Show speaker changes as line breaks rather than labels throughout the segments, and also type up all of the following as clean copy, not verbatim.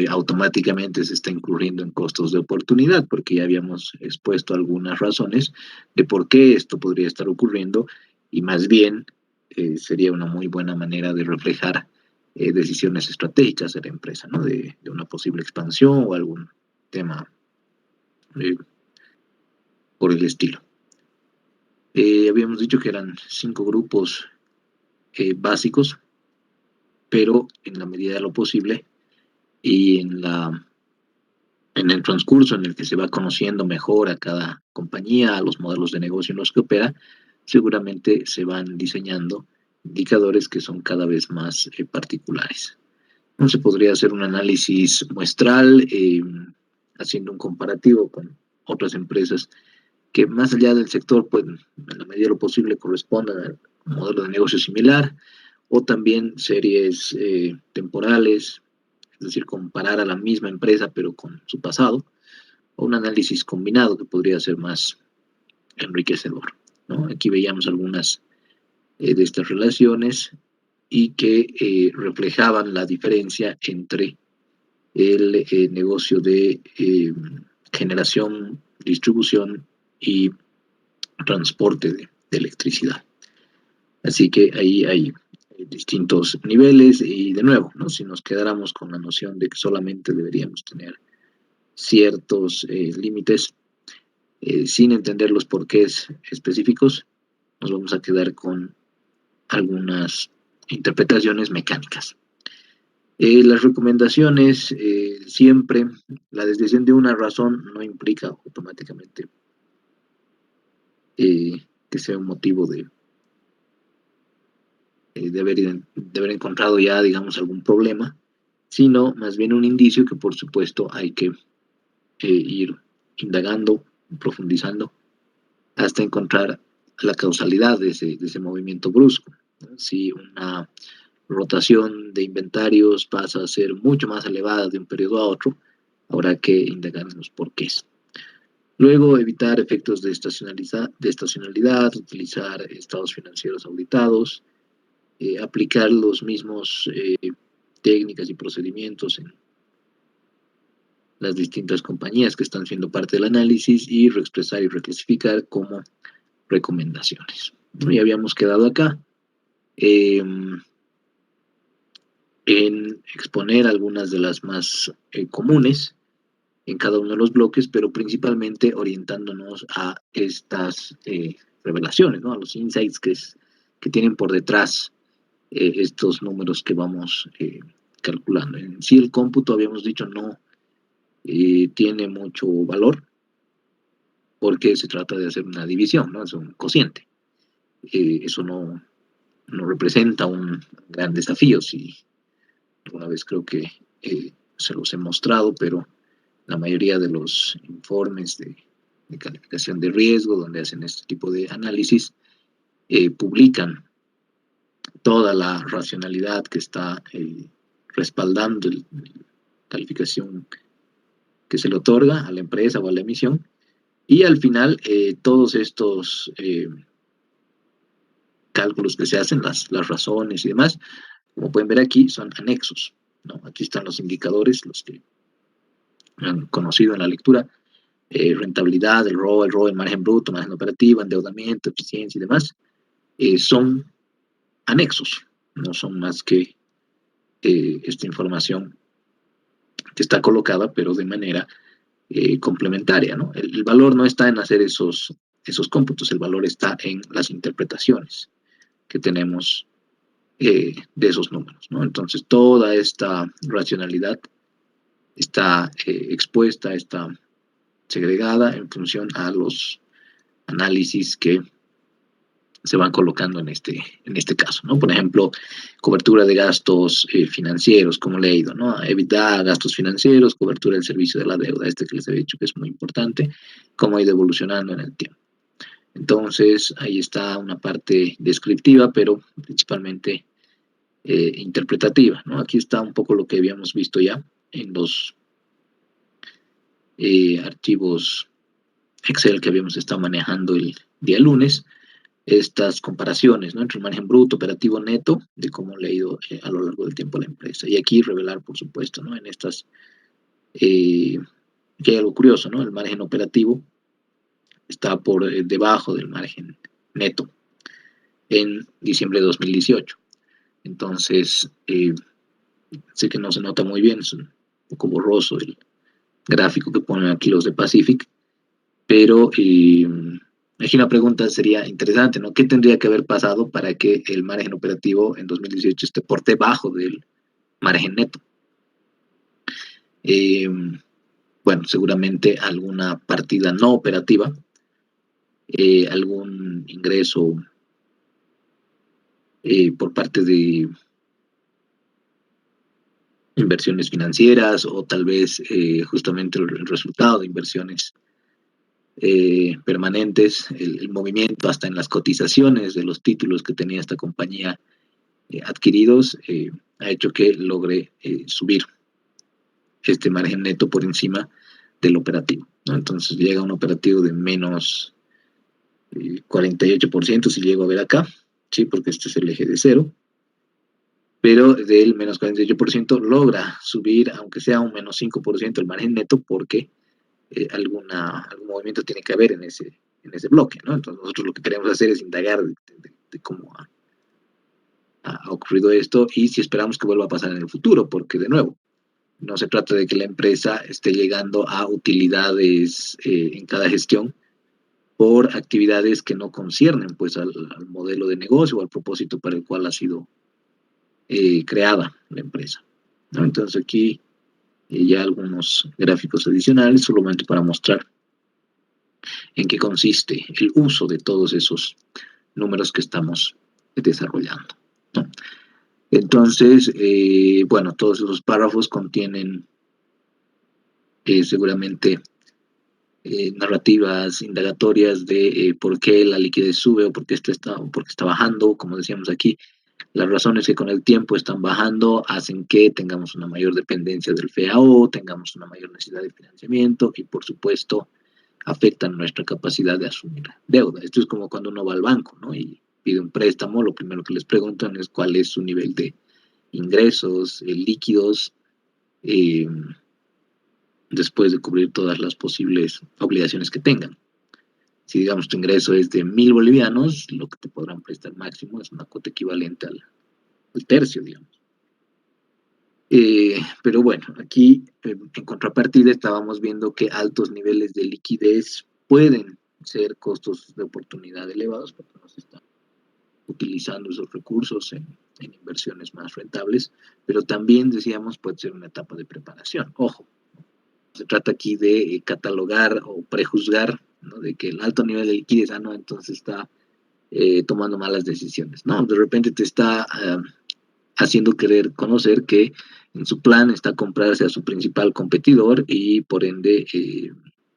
automáticamente se está incurriendo en costos de oportunidad, porque ya habíamos expuesto algunas razones de por qué esto podría estar ocurriendo, y más bien sería una muy buena manera de reflejar decisiones estratégicas de la empresa, ¿no? De una posible expansión o algún tema eh, por el estilo. Habíamos dicho que eran 5 grupos básicos, pero en la medida de lo posible y en el transcurso en el que se va conociendo mejor a cada compañía, a los modelos de negocio en los que opera, seguramente se van diseñando indicadores que son cada vez más particulares. Entonces podría hacer un análisis muestral, haciendo un comparativo con otras empresas que más allá del sector, pues en la medida de lo posible correspondan a un modelo de negocio similar, o también series temporales, es decir, comparar a la misma empresa pero con su pasado, o un análisis combinado que podría ser más enriquecedor, ¿no? Aquí veíamos algunas de estas relaciones y que reflejaban la diferencia entre el negocio de generación, distribución y transporte de electricidad. Así que ahí hay distintos niveles y de nuevo, ¿no? Si nos quedáramos con la noción de que solamente deberíamos tener ciertos límites sin entender los porqués específicos, nos vamos a quedar con algunas interpretaciones mecánicas. Las recomendaciones, siempre, la desviación de una razón no implica automáticamente que sea un motivo de haber encontrado ya, digamos, algún problema, sino más bien un indicio que por supuesto hay que ir indagando, profundizando, hasta encontrar la causalidad de ese movimiento brusco, ¿no? Si una rotación de inventarios pasa a ser mucho más elevada de un periodo a otro, habrá que indagar en los porqués. Luego, evitar efectos de estacionalidad, utilizar estados financieros auditados, aplicar los mismos técnicas y procedimientos en las distintas compañías que están siendo parte del análisis y reexpresar y reclasificar como recomendaciones. Ya habíamos quedado acá en exponer algunas de las más comunes en cada uno de los bloques, pero principalmente orientándonos a estas revelaciones, ¿no? A los insights que tienen por detrás estos números que vamos calculando. En sí el cómputo, habíamos dicho, no tiene mucho valor porque se trata de hacer una división, ¿no? Es un cociente. Eso no representa un gran desafío, si alguna vez creo que se los he mostrado, pero la mayoría de los informes de calificación de riesgo, donde hacen este tipo de análisis, publican toda la racionalidad que está respaldando la calificación que se le otorga a la empresa o a la emisión, y al final todos estos cálculos que se hacen, las razones y demás, como pueden ver aquí, son anexos, ¿no? Aquí están los indicadores, los que han conocido en la lectura, rentabilidad, el ROE, el margen bruto, margen operativo, endeudamiento, eficiencia y demás, son anexos, no son más que esta información que está colocada, pero de manera complementaria, ¿no? El valor no está en hacer esos cómputos, el valor está en las interpretaciones que tenemos de esos números, ¿no? Entonces, toda esta racionalidad está expuesta, está segregada en función a los análisis que se van colocando en este caso, ¿no? Por ejemplo, cobertura de gastos financieros, como le he ido, ¿no? Evitar gastos financieros, cobertura del servicio de la deuda, que les he dicho que es muy importante, cómo ha ido evolucionando en el tiempo. Entonces, ahí está una parte descriptiva, pero principalmente interpretativa, ¿no? Aquí está un poco lo que habíamos visto ya en los archivos Excel que habíamos estado manejando el día lunes, estas comparaciones, ¿no?, entre el margen bruto, operativo, neto, de cómo le ha ido a lo largo del tiempo a la empresa. Y aquí revelar, por supuesto, ¿no?, en estas, que hay algo curioso, ¿no? El margen operativo está por debajo del margen neto en diciembre de 2018. Entonces, sé que no se nota muy bien, es un poco borroso el gráfico que ponen aquí los de Pacific, pero aquí una pregunta sería interesante, ¿no? ¿Qué tendría que haber pasado para que el margen operativo en 2018 esté por debajo del margen neto? Bueno, seguramente alguna partida no operativa, algún ingreso por parte de inversiones financieras o tal vez justamente el resultado de inversiones permanentes, el movimiento hasta en las cotizaciones de los títulos que tenía esta compañía adquiridos, ha hecho que logre subir este margen neto por encima del operativo, ¿no? Entonces llega a un operativo de menos 48%, si llego a ver acá, ¿sí? Porque este es el eje de cero, pero del menos 48% logra subir, aunque sea un menos 5% el margen neto, porque algún movimiento tiene que haber en ese bloque, ¿no? Entonces nosotros lo que queremos hacer es indagar de cómo ha ocurrido esto y si esperamos que vuelva a pasar en el futuro, porque de nuevo, no se trata de que la empresa esté llegando a utilidades en cada gestión por actividades que no conciernen pues al modelo de negocio o al propósito para el cual ha sido creada la empresa, ¿no? Entonces aquí ya algunos gráficos adicionales solamente para mostrar en qué consiste el uso de todos esos números que estamos desarrollando, ¿no? Entonces, bueno, todos esos párrafos contienen seguramente narrativas indagatorias de por qué la liquidez sube o por qué está bajando, como decíamos aquí. Las razones que con el tiempo están bajando hacen que tengamos una mayor dependencia del FAO, tengamos una mayor necesidad de financiamiento y, por supuesto, afectan nuestra capacidad de asumir deuda. Esto es como cuando uno va al banco, ¿no?, y pide un préstamo, lo primero que les preguntan es cuál es su nivel de ingresos líquidos eh, después de cubrir todas las posibles obligaciones que tengan. Si, digamos, tu ingreso es de 1.000 bolivianos, lo que te podrán prestar máximo es una cuota equivalente al tercio, digamos. Pero bueno, aquí en contrapartida estábamos viendo que altos niveles de liquidez pueden ser costos de oportunidad elevados porque no se están utilizando esos recursos en inversiones más rentables, pero también decíamos puede ser una etapa de preparación. Ojo, se trata aquí de catalogar o prejuzgar, ¿no?, de que el alto nivel de liquidez, no, entonces está tomando malas decisiones, ¿no? De repente te está haciendo querer conocer que en su plan está comprarse a su principal competidor y por ende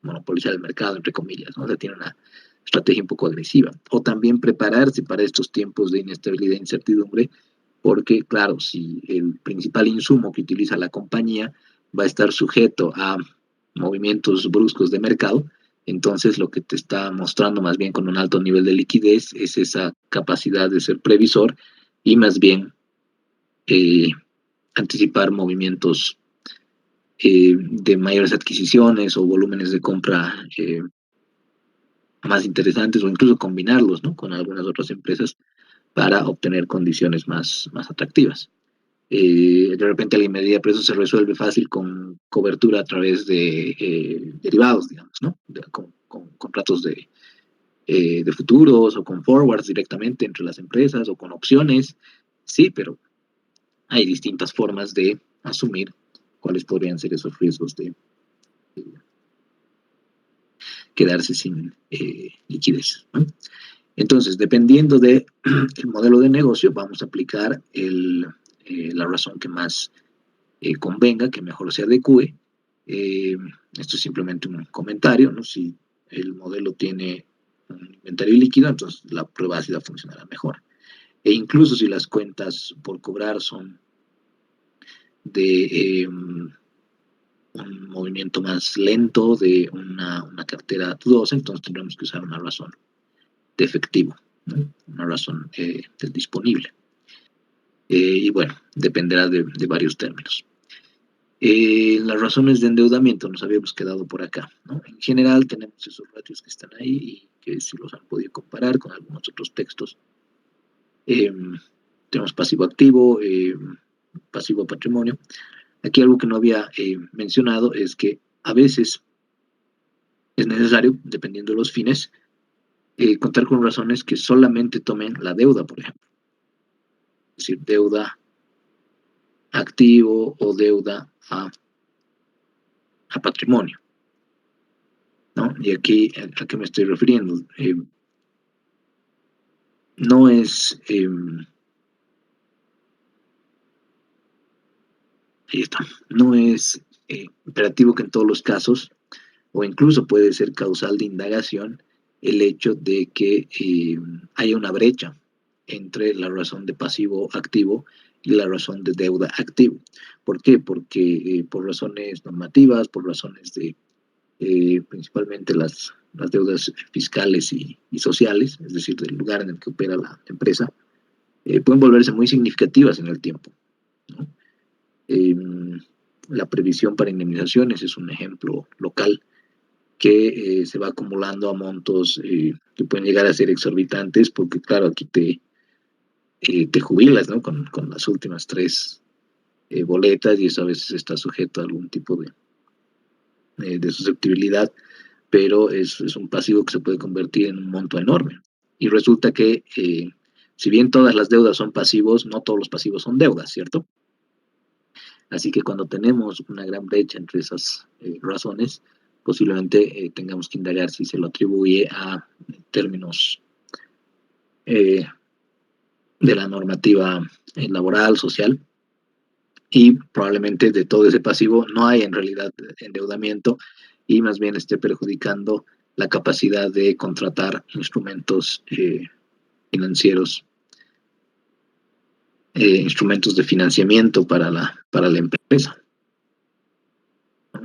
monopolizar el mercado, entre comillas, ¿no? O sea, tiene una estrategia un poco agresiva. O también prepararse para estos tiempos de inestabilidad e incertidumbre, porque claro, si el principal insumo que utiliza la compañía va a estar sujeto a movimientos bruscos de mercado, entonces lo que te está mostrando más bien con un alto nivel de liquidez es esa capacidad de ser previsor y más bien anticipar movimientos de mayores adquisiciones o volúmenes de compra más interesantes o incluso combinarlos, ¿no?, con algunas otras empresas para obtener condiciones más atractivas. De repente alguien me diría, pero eso se resuelve fácil con cobertura a través de derivados, digamos, ¿no? Con contratos de futuros o con forwards directamente entre las empresas o con opciones. Sí, pero hay distintas formas de asumir cuáles podrían ser esos riesgos de quedarse sin liquidez, ¿no? Entonces, dependiendo del modelo de negocio, vamos a aplicar la razón que más convenga, que mejor se adecue. Esto es simplemente un comentario, ¿no? Si el modelo tiene un inventario líquido, entonces la prueba ácida funcionará mejor. E incluso si las cuentas por cobrar son de un movimiento más lento, de una cartera dudosa, entonces tendremos que usar una razón de efectivo, ¿no? Una razón del disponible. Y bueno, dependerá de varios términos. Las razones de endeudamiento nos habíamos quedado por acá, ¿no? En general tenemos esos ratios que están ahí y que si los han podido comparar con algunos otros textos. Tenemos pasivo-activo, pasivo-patrimonio. Aquí algo que no había mencionado es que a veces es necesario, dependiendo de los fines, contar con razones que solamente tomen la deuda, por ejemplo. Es decir, deuda activo o deuda a patrimonio, ¿no? Y aquí, ¿a qué me estoy refiriendo? No es, ahí está, no es imperativo que en todos los casos, o incluso puede ser causal de indagación, el hecho de que haya una brecha entre la razón de pasivo activo y la razón de deuda activo. ¿Por qué? Porque por razones normativas, por razones de principalmente las deudas fiscales y sociales, es decir, del lugar en el que opera la empresa, pueden volverse muy significativas en el tiempo, ¿no? Eh, la previsión para indemnizaciones es un ejemplo local que se va acumulando a montos que pueden llegar a ser exorbitantes, porque claro, aquí te jubilas, ¿no? Con las últimas tres boletas y eso a veces está sujeto a algún tipo de susceptibilidad, pero es un pasivo que se puede convertir en un monto enorme. Y resulta que, si bien todas las deudas son pasivos, no todos los pasivos son deudas, ¿cierto? Así que cuando tenemos una gran brecha entre esas razones, posiblemente tengamos que indagar si se lo atribuye a términos de la normativa laboral, social, y probablemente de todo ese pasivo no hay en realidad endeudamiento y más bien esté perjudicando la capacidad de contratar instrumentos financieros, instrumentos de financiamiento para la empresa.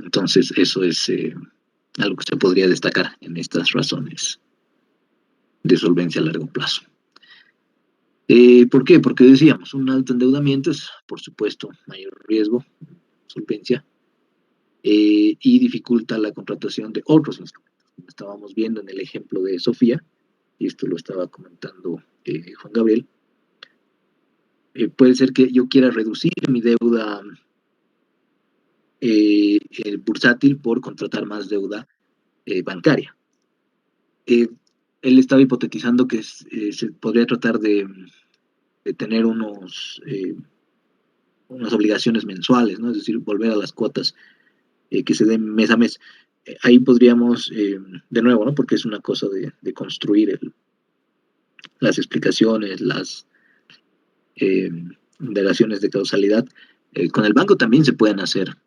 Entonces, eso es algo que se podría destacar en estas razones de solvencia a largo plazo. ¿Por qué? Porque decíamos, un alto endeudamiento es, por supuesto, mayor riesgo, solvencia, y dificulta la contratación de otros instrumentos. Como estábamos viendo en el ejemplo de Sofía, y esto lo estaba comentando Juan Gabriel, puede ser que yo quiera reducir mi deuda bursátil por contratar más deuda bancaria. Él estaba hipotetizando que se podría tratar de tener unas obligaciones mensuales, ¿no? Es decir, volver a las cuotas que se den mes a mes. Ahí podríamos, de nuevo, ¿no? Porque es una cosa de construir las explicaciones, las indagaciones de causalidad. Con el banco también se pueden hacer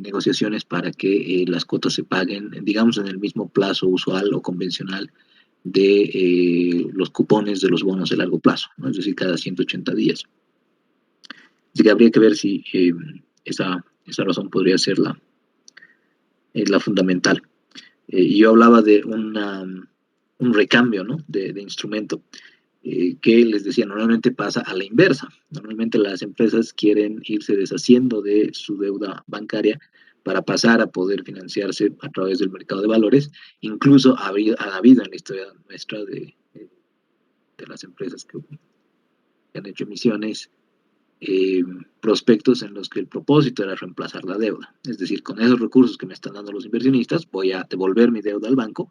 negociaciones para que las cuotas se paguen, digamos, en el mismo plazo usual o convencional de los cupones de los bonos de largo plazo, ¿no? Es decir, cada 180 días. Así que habría que ver si esa razón podría ser la fundamental. Y yo hablaba de un recambio, ¿no? de instrumento, que les decía, normalmente pasa a la inversa. Normalmente las empresas quieren irse deshaciendo de su deuda bancaria para pasar a poder financiarse a través del mercado de valores. Incluso ha habido en la historia nuestra de las empresas que han hecho emisiones, prospectos en los que el propósito era reemplazar la deuda. Es decir, con esos recursos que me están dando los inversionistas, voy a devolver mi deuda al banco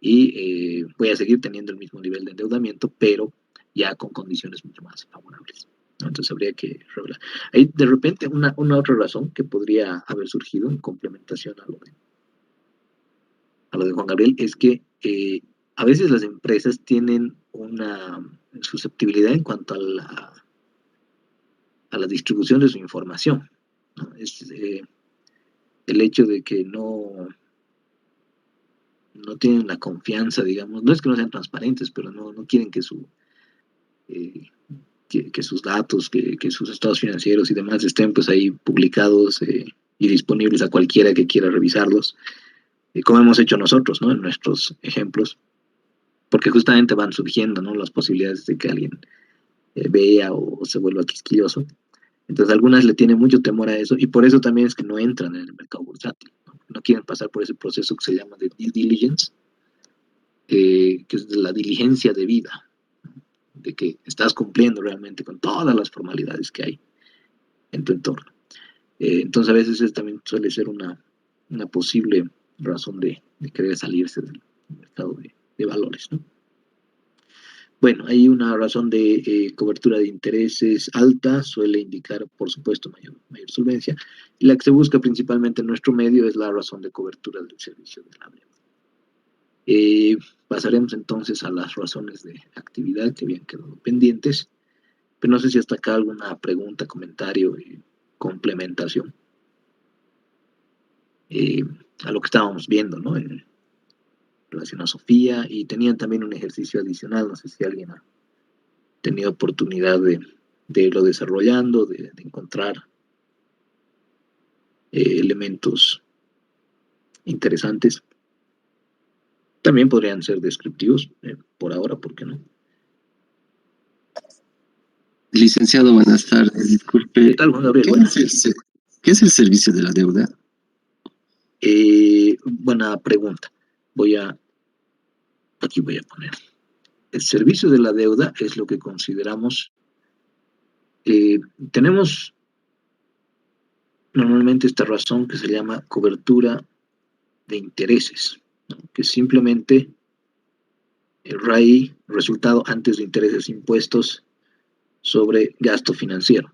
y voy a seguir teniendo el mismo nivel de endeudamiento, pero ya con condiciones mucho más favorables. Entonces habría que revelar. Hay de repente una otra razón que podría haber surgido en complementación a lo de Juan Gabriel es que a veces las empresas tienen una susceptibilidad en cuanto a la distribución de su información, ¿no? Es el hecho de que no tienen la confianza, digamos, no es que no sean transparentes, pero no quieren que que sus datos, que sus estados financieros y demás estén pues ahí publicados y disponibles a cualquiera que quiera revisarlos, como hemos hecho nosotros, ¿no? En nuestros ejemplos, porque justamente van surgiendo, ¿no?, las posibilidades de que alguien vea o se vuelva quisquilloso. Entonces algunas le tienen mucho temor a eso y por eso también es que no entran en el mercado bursátil, ¿no? No quieren pasar por ese proceso que se llama de due diligence, que es de la diligencia de vida, de que estás cumpliendo realmente con todas las formalidades que hay en tu entorno. Entonces a veces también suele ser una posible razón de querer salirse del mercado de valores, ¿no? Bueno, hay una razón de cobertura de intereses alta, suele indicar, por supuesto, mayor solvencia, y la que se busca principalmente en nuestro medio es la razón de cobertura del servicio de la deuda. Pasaremos entonces a las razones de actividad que habían quedado pendientes, pero no sé si hasta acá alguna pregunta, comentario y complementación a lo que estábamos viendo, ¿no?, en relación a Sofía, y tenían también un ejercicio adicional, no sé si alguien ha tenido oportunidad de irlo desarrollando, de encontrar elementos interesantes. También podrían ser descriptivos, por ahora, ¿por qué no?
Licenciado, buenas tardes.
¿Qué
Disculpe,
tal, Juan Gabriel?
¿qué
Buenas.
qué es el servicio de la deuda?
Buena pregunta. Aquí voy a poner. El servicio de la deuda es lo que consideramos, tenemos normalmente esta razón que se llama cobertura de intereses, ¿no?, que es simplemente el RAI, resultado antes de intereses impuestos sobre gasto financiero.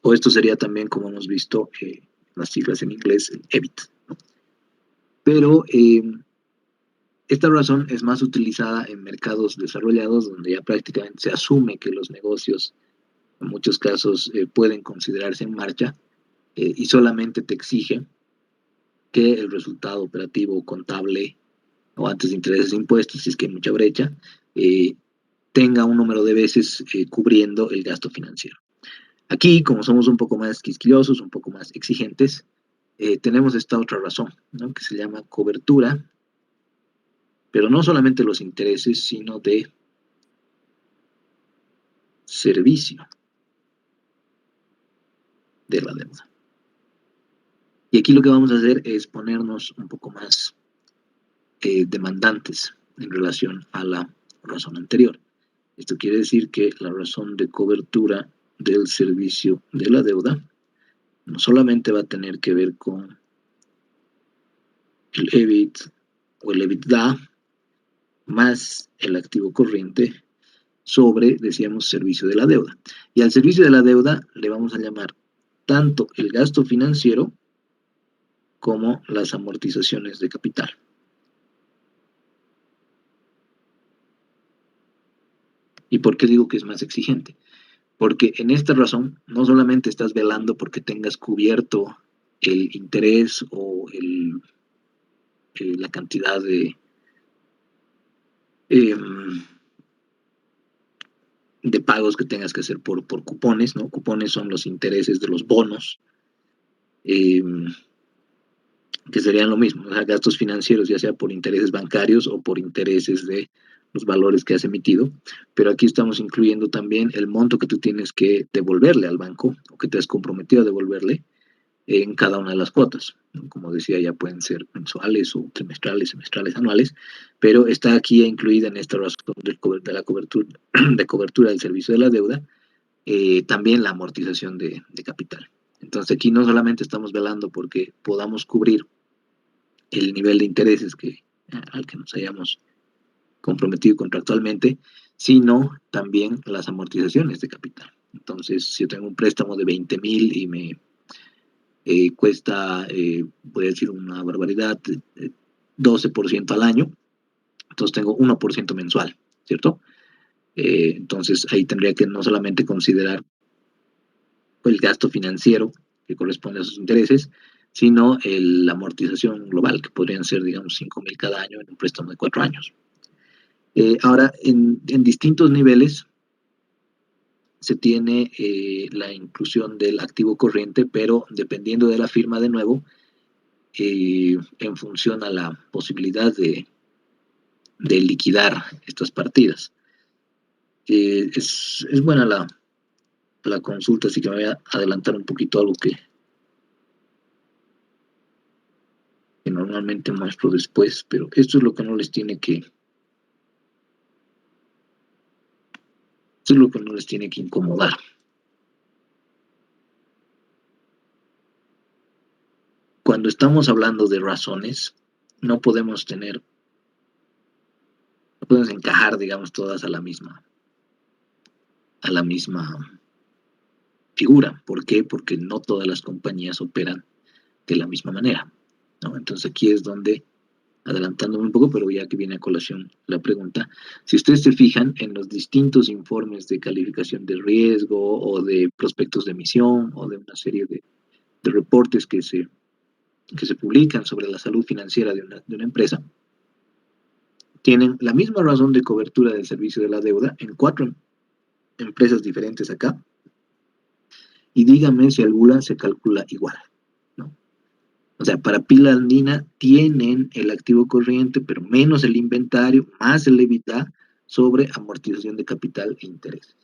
O esto sería también, como hemos visto, las siglas en inglés, el EBIT, ¿no? Pero esta razón es más utilizada en mercados desarrollados, donde ya prácticamente se asume que los negocios, en muchos casos, pueden considerarse en marcha, y solamente te exige que el resultado operativo contable o antes de intereses e impuestos, si es que hay mucha brecha, tenga un número de veces cubriendo el gasto financiero. Aquí, como somos un poco más quisquillosos, un poco más exigentes, tenemos esta otra razón, ¿no?, que se llama cobertura, pero no solamente los intereses, sino de servicio de la deuda. Y aquí lo que vamos a hacer es ponernos un poco más demandantes en relación a la razón anterior. Esto quiere decir que la razón de cobertura del servicio de la deuda no solamente va a tener que ver con el EBIT o el EBITDA más el activo corriente sobre, decíamos, servicio de la deuda. Y al servicio de la deuda le vamos a llamar tanto el gasto financiero como las amortizaciones de capital. ¿Y por qué digo que es más exigente? Porque en esta razón no solamente estás velando porque tengas cubierto el interés o la cantidad eh, de pagos que tengas que hacer por cupones, ¿no? Cupones son los intereses de los bonos, eh, que serían lo mismo, o sea, gastos financieros, ya sea por intereses bancarios o por intereses de los valores que has emitido, pero aquí estamos incluyendo también el monto que tú tienes que devolverle al banco o que te has comprometido a devolverle en cada una de las cuotas, ¿no? Como decía, ya pueden ser mensuales o trimestrales, semestrales, anuales, pero está aquí incluida en esta razón de la cobertura, de cobertura del servicio de la deuda, también la amortización de capital. Entonces aquí no solamente estamos velando porque podamos cubrir el nivel de intereses al que nos hayamos comprometido contractualmente, sino también las amortizaciones de capital. Entonces, si yo tengo un préstamo de 20,000 y me cuesta, voy a decir una barbaridad, 12% al año, entonces tengo 1% mensual, ¿cierto? Entonces ahí tendría que no solamente considerar el gasto financiero que corresponde a esos intereses, sino la amortización global, que podrían ser, digamos, 5,000 cada año en un préstamo de 4 años. Ahora, en distintos niveles se tiene la inclusión del activo corriente, pero dependiendo de la firma, de nuevo, en función a la posibilidad de de liquidar estas partidas. Es buena la consulta, así que me voy a adelantar un poquito a algo que normalmente muestro después, pero esto es lo que no les tiene que, esto es lo que no les tiene que incomodar. Cuando estamos hablando de razones, no podemos encajar, digamos, todas a la misma figura. ¿Por qué? Porque no todas las compañías operan de la misma manera, ¿no? Entonces aquí es donde, adelantándome un poco, pero ya que viene a colación la pregunta, si ustedes se fijan en los distintos informes de calificación de riesgo o de prospectos de emisión o de una serie de reportes que se publican sobre la salud financiera de una empresa, tienen la misma razón de cobertura del servicio de la deuda en 4 empresas diferentes acá, y díganme si alguna se calcula igual, ¿no? O sea, para pila andina tienen el activo corriente, pero menos el inventario, más el EBITDA sobre amortización de capital e interés.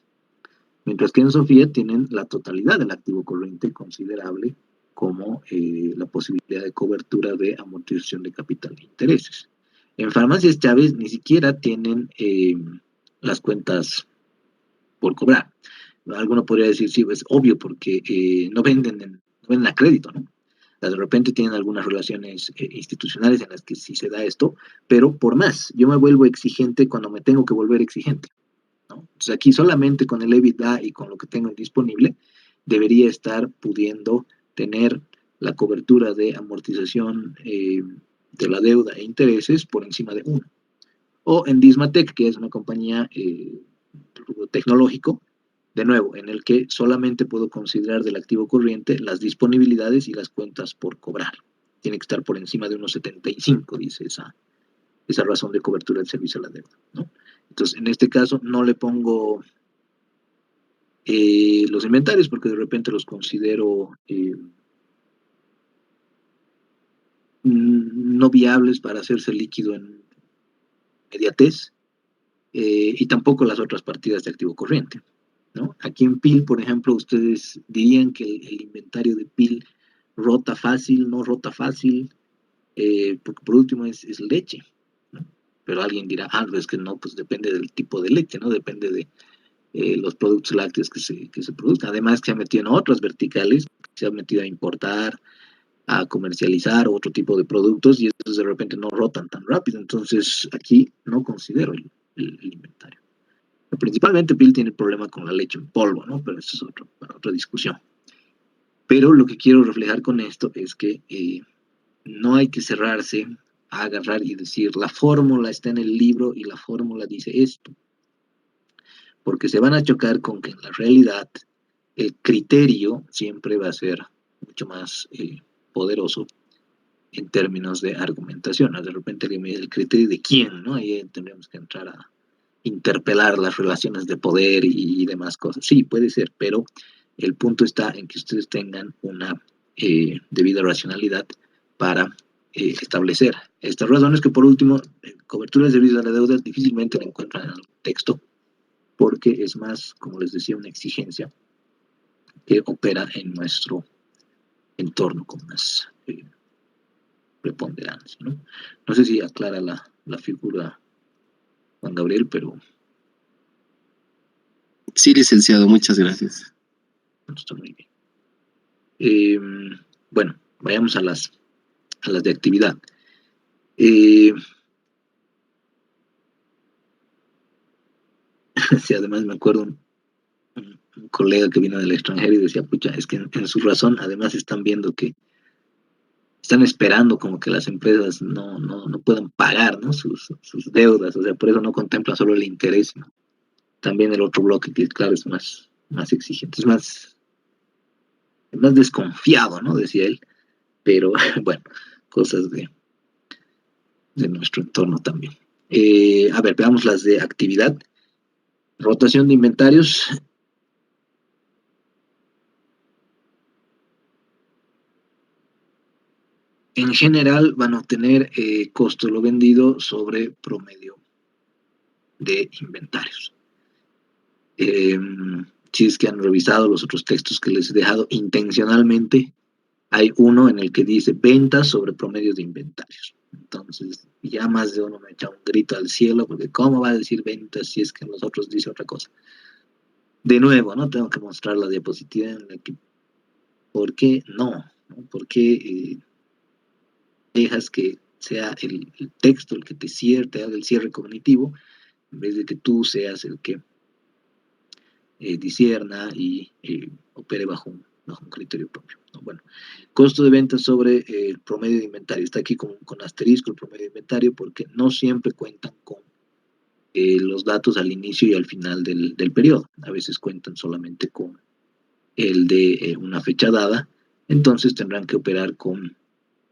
Mientras que en Sofía tienen la totalidad del activo corriente considerable como la posibilidad de cobertura de amortización de capital e intereses. En Farmacias Chávez ni siquiera tienen las cuentas por cobrar. Alguno podría decir, sí, es obvio porque no venden a crédito, ¿no? De repente tienen algunas relaciones institucionales en las que sí se da esto, pero por más, yo me vuelvo exigente cuando me tengo que volver exigente, ¿no? Entonces aquí solamente con el EBITDA y con lo que tengo disponible, debería estar pudiendo tener la cobertura de amortización de la deuda e intereses por encima de 1. O en Dismatec, que es una compañía tecnológico, de nuevo, en el que solamente puedo considerar del activo corriente las disponibilidades y las cuentas por cobrar. Tiene que estar por encima de 1,75, dice esa razón de cobertura del servicio a la deuda, ¿no? Entonces, en este caso, no le pongo los inventarios porque de repente los considero no viables para hacerse líquido en inmediatez, y tampoco las otras partidas de activo corriente, ¿no? Aquí en PIL, por ejemplo, ustedes dirían que el inventario de PIL rota fácil, no rota fácil, porque por último es leche, ¿no? Pero alguien dirá, es que no, pues depende del tipo de leche, ¿no? Depende de los productos lácteos que se produzcan. Además que se ha metido en otras verticales, se ha metido a importar, a comercializar otro tipo de productos y estos de repente no rotan tan rápido. Entonces aquí no considero el inventario. Principalmente PIL tiene problema con la leche en polvo, ¿no? Pero eso es para otra discusión. Pero lo que quiero reflejar con esto es que no hay que cerrarse a agarrar y decir la fórmula está en el libro y la fórmula dice esto, porque se van a chocar con que en la realidad el criterio siempre va a ser mucho más poderoso en términos de argumentación. De repente el criterio de quién, ¿no? Ahí tendríamos que entrar a interpelar las relaciones de poder y demás cosas. Sí, puede ser, pero el punto está en que ustedes tengan una debida racionalidad para establecer estas razones que, por último, cobertura de servicios a la deuda difícilmente la encuentran en el texto, porque es más, como les decía, una exigencia que opera en nuestro entorno con más preponderancia, ¿no? No sé si aclara la figura Juan Gabriel, pero
Sí, licenciado, muchas gracias.
está muy bien. Bueno, vayamos a las de actividad. Sí, además me acuerdo un colega que vino del extranjero y decía, pucha, es que en su razón además están viendo que están esperando como que las empresas no puedan pagar, ¿no? sus deudas, o sea, por eso no contemplan solo el interés, ¿no? También el otro bloque que, claro, es más exigente, es más desconfiado, ¿no? Decía él, pero bueno, cosas de nuestro entorno también. A ver, veamos las de actividad. Rotación de inventarios. En general van a obtener costo de lo vendido sobre promedio de inventarios. Si es que han revisado los otros textos que les he dejado intencionalmente, hay uno en el que dice ventas sobre promedio de inventarios. Entonces, ya más de uno me echa un grito al cielo, porque ¿cómo va a decir ventas si es que en los otros dice otra cosa? De nuevo, ¿no? Tengo que mostrar la diapositiva en la que, ¿por qué no? ¿Por qué dejas que sea el texto el que te haga el cierre cognitivo, en vez de que tú seas el que disierna y opere bajo un criterio propio, ¿no? Bueno, costo de ventas sobre el promedio de inventario. Está aquí con asterisco el promedio de inventario porque no siempre cuentan con los datos al inicio y al final del periodo. A veces cuentan solamente con el de una fecha dada, entonces tendrán que operar con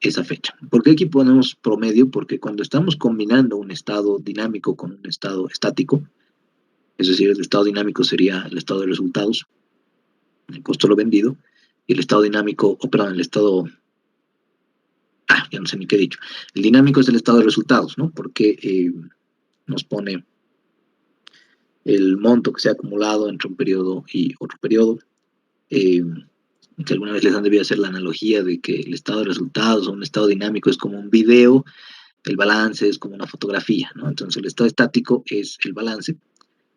esa fecha. ¿Por qué aquí ponemos promedio? Porque cuando estamos combinando un estado dinámico con un estado estático, es decir, el estado dinámico sería el estado de resultados, el costo de lo vendido, y el estado dinámico, perdón, el estado, ya no sé ni qué he dicho, el dinámico es el estado de resultados, ¿no? Porque nos pone el monto que se ha acumulado entre un periodo y otro periodo, que alguna vez les han debido hacer la analogía de que el estado de resultados o un estado dinámico es como un video, el balance es como una fotografía, ¿no? Entonces el estado estático es el balance,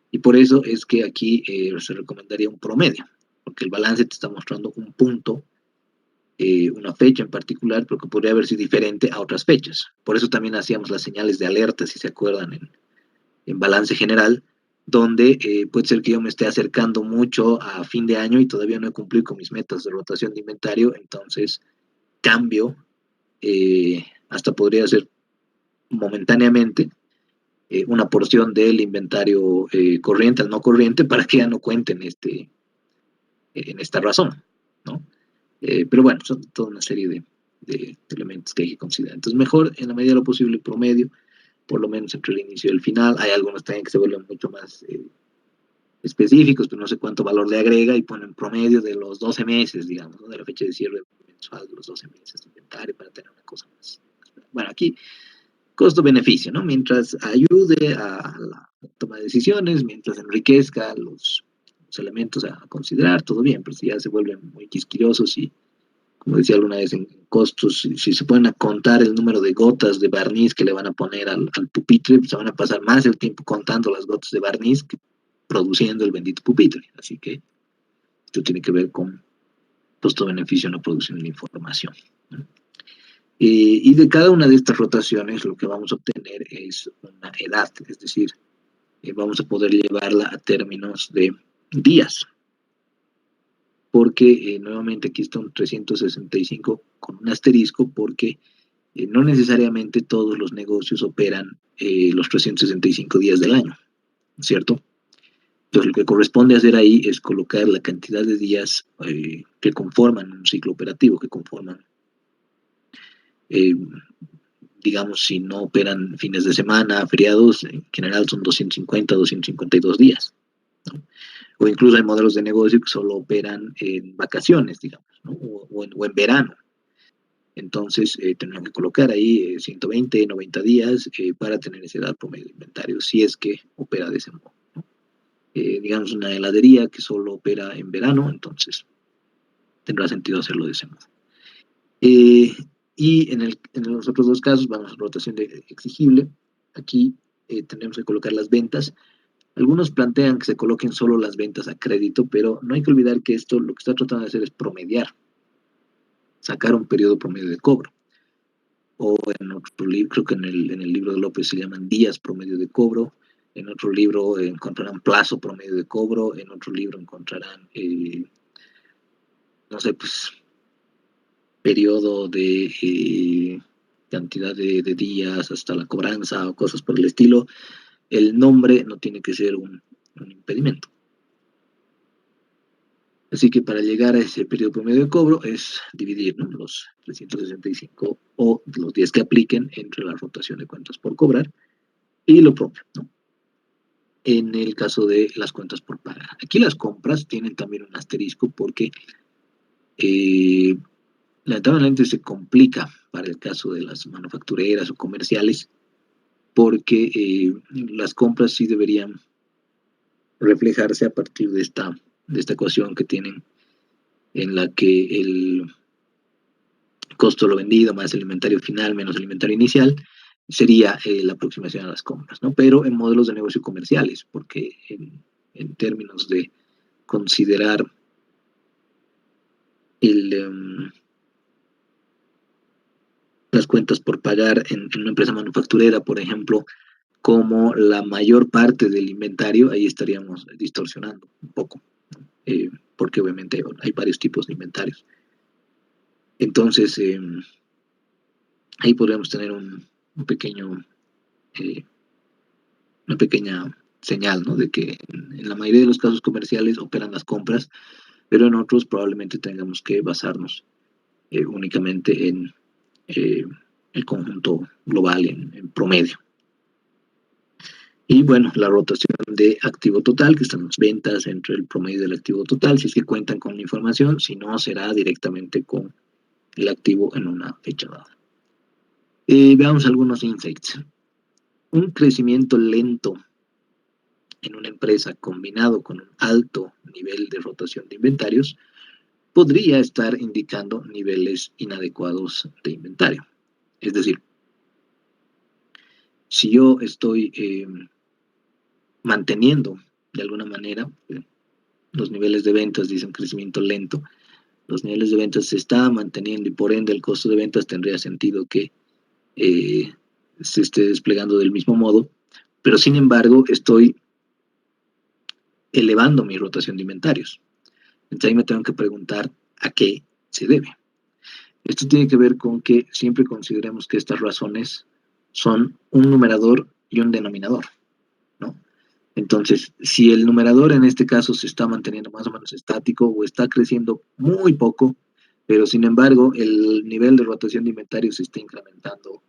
y por eso es que aquí se recomendaría un promedio, porque el balance te está mostrando un punto, una fecha en particular, pero que podría haber sido diferente a otras fechas. Por eso también hacíamos las señales de alerta, si se acuerdan, en balance general, donde puede ser que yo me esté acercando mucho a fin de año y todavía no he cumplido con mis metas de rotación de inventario, entonces cambio, hasta podría ser momentáneamente, una porción del inventario corriente al no corriente para que ya no cuenten en esta razón, ¿no? Pero bueno, son toda una serie de elementos que hay que considerar. Entonces, mejor en la medida de lo posible promedio, por lo menos entre el inicio y el final. Hay algunos también que se vuelven mucho más específicos, pero no sé cuánto valor le agrega y ponen promedio de los 12 meses, digamos, ¿no? De la fecha de cierre mensual de los 12 meses de inventario para tener una cosa más. Bueno, aquí costo-beneficio, ¿no? Mientras ayude a la toma de decisiones, mientras enriquezca los elementos a considerar, todo bien, pero si ya se vuelven muy quisquillosos y, como decía alguna vez, en costos, si se pueden a contar el número de gotas de barniz que le van a poner al pupitre, pues se van a pasar más el tiempo contando las gotas de barniz que produciendo el bendito pupitre. Así que esto tiene que ver con costo-beneficio en la producción de la información, ¿no? Y de cada una de estas rotaciones lo que vamos a obtener es una edad, es decir, vamos a poder llevarla a términos de días, porque nuevamente aquí está un 365 con un asterisco, porque no necesariamente todos los negocios operan los 365 días del año, ¿cierto? Entonces lo que corresponde hacer ahí es colocar la cantidad de días que conforman un ciclo operativo, que conforman, eh, digamos, si no operan fines de semana, feriados, en general son 250, 252 días, ¿no? O incluso hay modelos de negocio que solo operan en vacaciones, digamos, ¿no? O en verano. Entonces, tendrán que colocar ahí 120, 90 días para tener esa edad promedio de inventario, si es que opera de ese modo, ¿no? Digamos, una heladería que solo opera en verano, entonces tendrá sentido hacerlo de ese modo. Eh, y en los otros dos casos, vamos a rotación de exigible. Aquí tenemos que colocar las ventas. Algunos plantean que se coloquen solo las ventas a crédito, pero no hay que olvidar que esto lo que está tratando de hacer es promediar, sacar un periodo promedio de cobro. O en otro libro, creo que en el libro de López se llaman días promedio de cobro. En otro libro encontrarán plazo promedio de cobro. En otro libro encontrarán, no sé, pues periodo de cantidad de días hasta la cobranza o cosas por el estilo. El nombre no tiene que ser un impedimento. Así que para llegar a ese periodo promedio de cobro es dividir, ¿no?, los 365 o los días que apliquen entre la rotación de cuentas por cobrar y lo propio, ¿no? En el caso de las cuentas por pagar. Aquí las compras tienen también un asterisco porque lamentablemente se complica para el caso de las manufactureras o comerciales, porque las compras sí deberían reflejarse a partir de esta ecuación que tienen, en la que el costo de lo vendido más el inventario final menos el inventario inicial sería la aproximación a las compras, ¿no? Pero en modelos de negocio comerciales, porque en términos de considerar el, las cuentas por pagar en una empresa manufacturera, por ejemplo, como la mayor parte del inventario, ahí estaríamos distorsionando un poco, porque obviamente hay varios tipos de inventarios. Entonces, ahí podríamos tener un pequeño, una pequeña señal, ¿no? De que en la mayoría de los casos comerciales operan las compras, pero en otros probablemente tengamos que basarnos únicamente en el conjunto global, en promedio. Y bueno, la rotación de activo total, que están las ventas entre el promedio del activo total, si es que cuentan con la información, si no, será directamente con el activo en una fecha dada. Veamos algunos insights. Un crecimiento lento en una empresa combinado con un alto nivel de rotación de inventarios podría estar indicando niveles inadecuados de inventario. Es decir, si yo estoy manteniendo de alguna manera los niveles de ventas, dicen crecimiento lento, los niveles de ventas se están manteniendo y por ende el costo de ventas tendría sentido que se esté desplegando del mismo modo, pero sin embargo estoy elevando mi rotación de inventarios. Entonces ahí me tengo que preguntar a qué se debe. Esto tiene que ver con que siempre consideremos que estas razones son un numerador y un denominador, ¿no? Entonces, si el numerador en este caso se está manteniendo más o menos estático o está creciendo muy poco, pero sin embargo el nivel de rotación de inventarios se está incrementando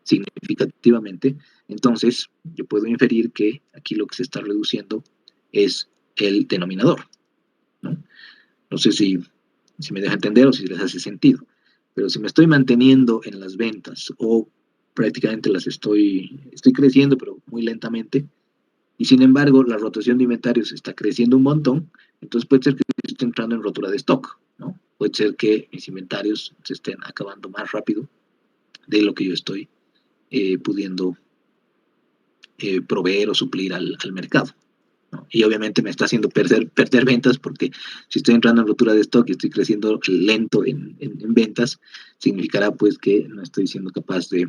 significativamente, entonces yo puedo inferir que aquí lo que se está reduciendo es el denominador, ¿no? No sé si me deja entender o si les hace sentido, pero si me estoy manteniendo en las ventas o prácticamente las estoy creciendo, pero muy lentamente, y sin embargo la rotación de inventarios está creciendo un montón, entonces puede ser que esté entrando en rotura de stock, ¿no? Puede ser que mis inventarios se estén acabando más rápido de lo que yo estoy pudiendo proveer o suplir al mercado, ¿no? Y obviamente me está haciendo perder ventas porque si estoy entrando en rotura de stock y estoy creciendo lento en ventas, significará pues que no estoy siendo capaz de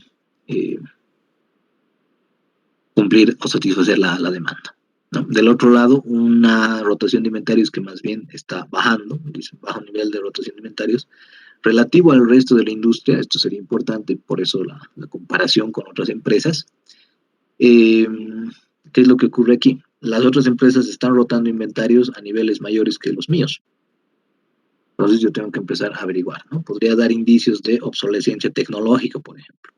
cumplir o satisfacer la demanda, ¿no? Del otro lado, una rotación de inventarios que más bien está bajando, dice bajo nivel de rotación de inventarios, relativo al resto de la industria, esto sería importante, por eso la comparación con otras empresas. ¿Qué es lo que ocurre aquí? Las otras empresas están rotando inventarios a niveles mayores que los míos. Entonces yo tengo que empezar a averiguar, ¿no? Podría dar indicios de obsolescencia tecnológica, por ejemplo,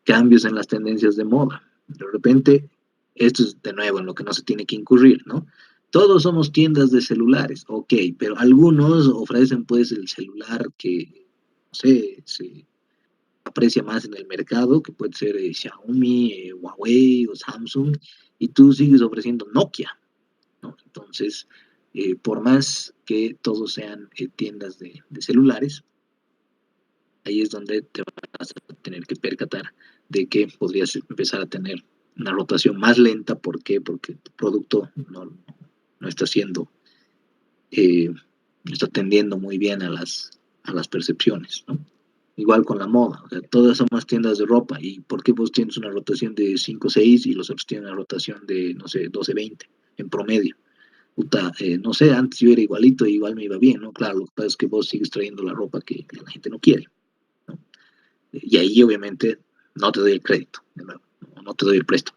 cambios en las tendencias de moda. De repente, esto es de nuevo en lo que no se tiene que incurrir, ¿no? Todos somos tiendas de celulares, ok, pero algunos ofrecen pues el celular que, no sé, se aprecia más en el mercado, que puede ser Xiaomi, Huawei o Samsung, y tú sigues ofreciendo Nokia, ¿no? Entonces, por más que todos sean tiendas de celulares, ahí es donde te vas a tener que percatar de que podrías empezar a tener una rotación más lenta. ¿Por qué? Porque tu producto no está siendo, no está atendiendo muy bien a las percepciones, ¿no? Igual con la moda, o sea, todas son más tiendas de ropa. ¿Y por qué vos tienes una rotación de 5 6 y los otros tienen una rotación de, no sé, 12 20 en promedio? Puta, no sé, antes yo era igualito y igual me iba bien, ¿no? Claro, lo que pasa es que vos sigues trayendo la ropa que la gente no quiere, ¿no? Y ahí obviamente no te doy el crédito, de nuevo, no te doy el préstamo,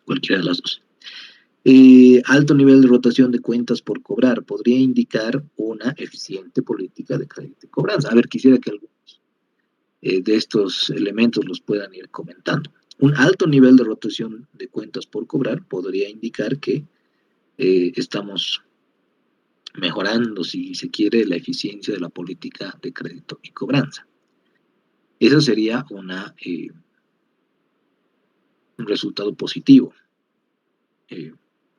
cualquiera de las dos. Alto nivel de rotación de cuentas por cobrar podría indicar una eficiente política de crédito y cobranza. A ver, quisiera que algunos de estos elementos los puedan ir comentando. Un alto nivel de rotación de cuentas por cobrar podría indicar que estamos mejorando, si se quiere, la eficiencia de la política de crédito y cobranza. Esa sería un resultado positivo,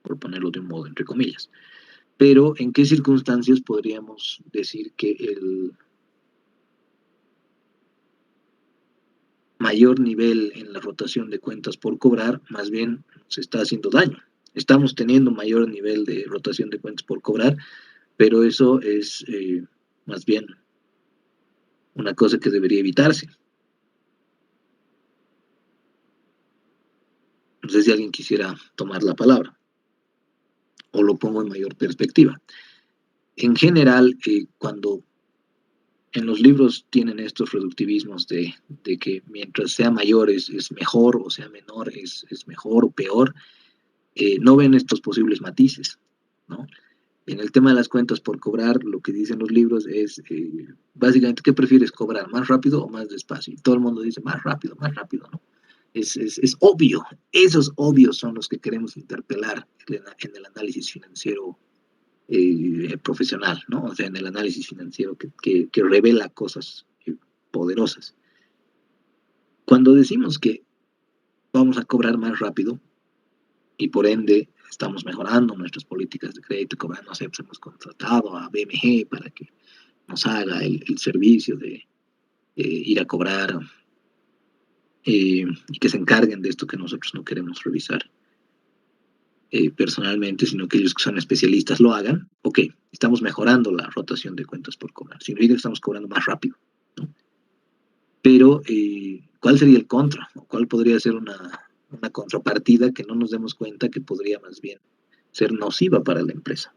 por ponerlo de un modo entre comillas. Pero ¿en qué circunstancias podríamos decir que el mayor nivel en la rotación de cuentas por cobrar más bien se está haciendo daño? Estamos teniendo mayor nivel de rotación de cuentas por cobrar, pero eso es más bien una cosa que debería evitarse. No sé si alguien quisiera tomar la palabra o lo pongo en mayor perspectiva. En general, cuando en los libros tienen estos reductivismos de que mientras sea mayor es mejor o sea menor es mejor o peor, no ven estos posibles matices, ¿no? En el tema de las cuentas por cobrar, lo que dicen los libros es, básicamente, ¿qué prefieres cobrar? ¿Más rápido o más despacio? Y todo el mundo dice, más rápido, ¿no? Es obvio, esos obvios son los que queremos interpelar en el análisis financiero profesional, ¿no? O sea, en el análisis financiero que revela cosas poderosas. Cuando decimos que vamos a cobrar más rápido y por ende estamos mejorando nuestras políticas de crédito, cobrando, no sé, pues hemos contratado a BMG para que nos haga el servicio de ir a cobrar y que se encarguen de esto que nosotros no queremos revisar personalmente, sino que ellos que son especialistas lo hagan. Ok, estamos mejorando la rotación de cuentas por cobrar, significa que estamos cobrando más rápido, ¿no? Pero, ¿cuál sería el contra? ¿Cuál podría ser una contrapartida que no nos demos cuenta que podría más bien ser nociva para la empresa?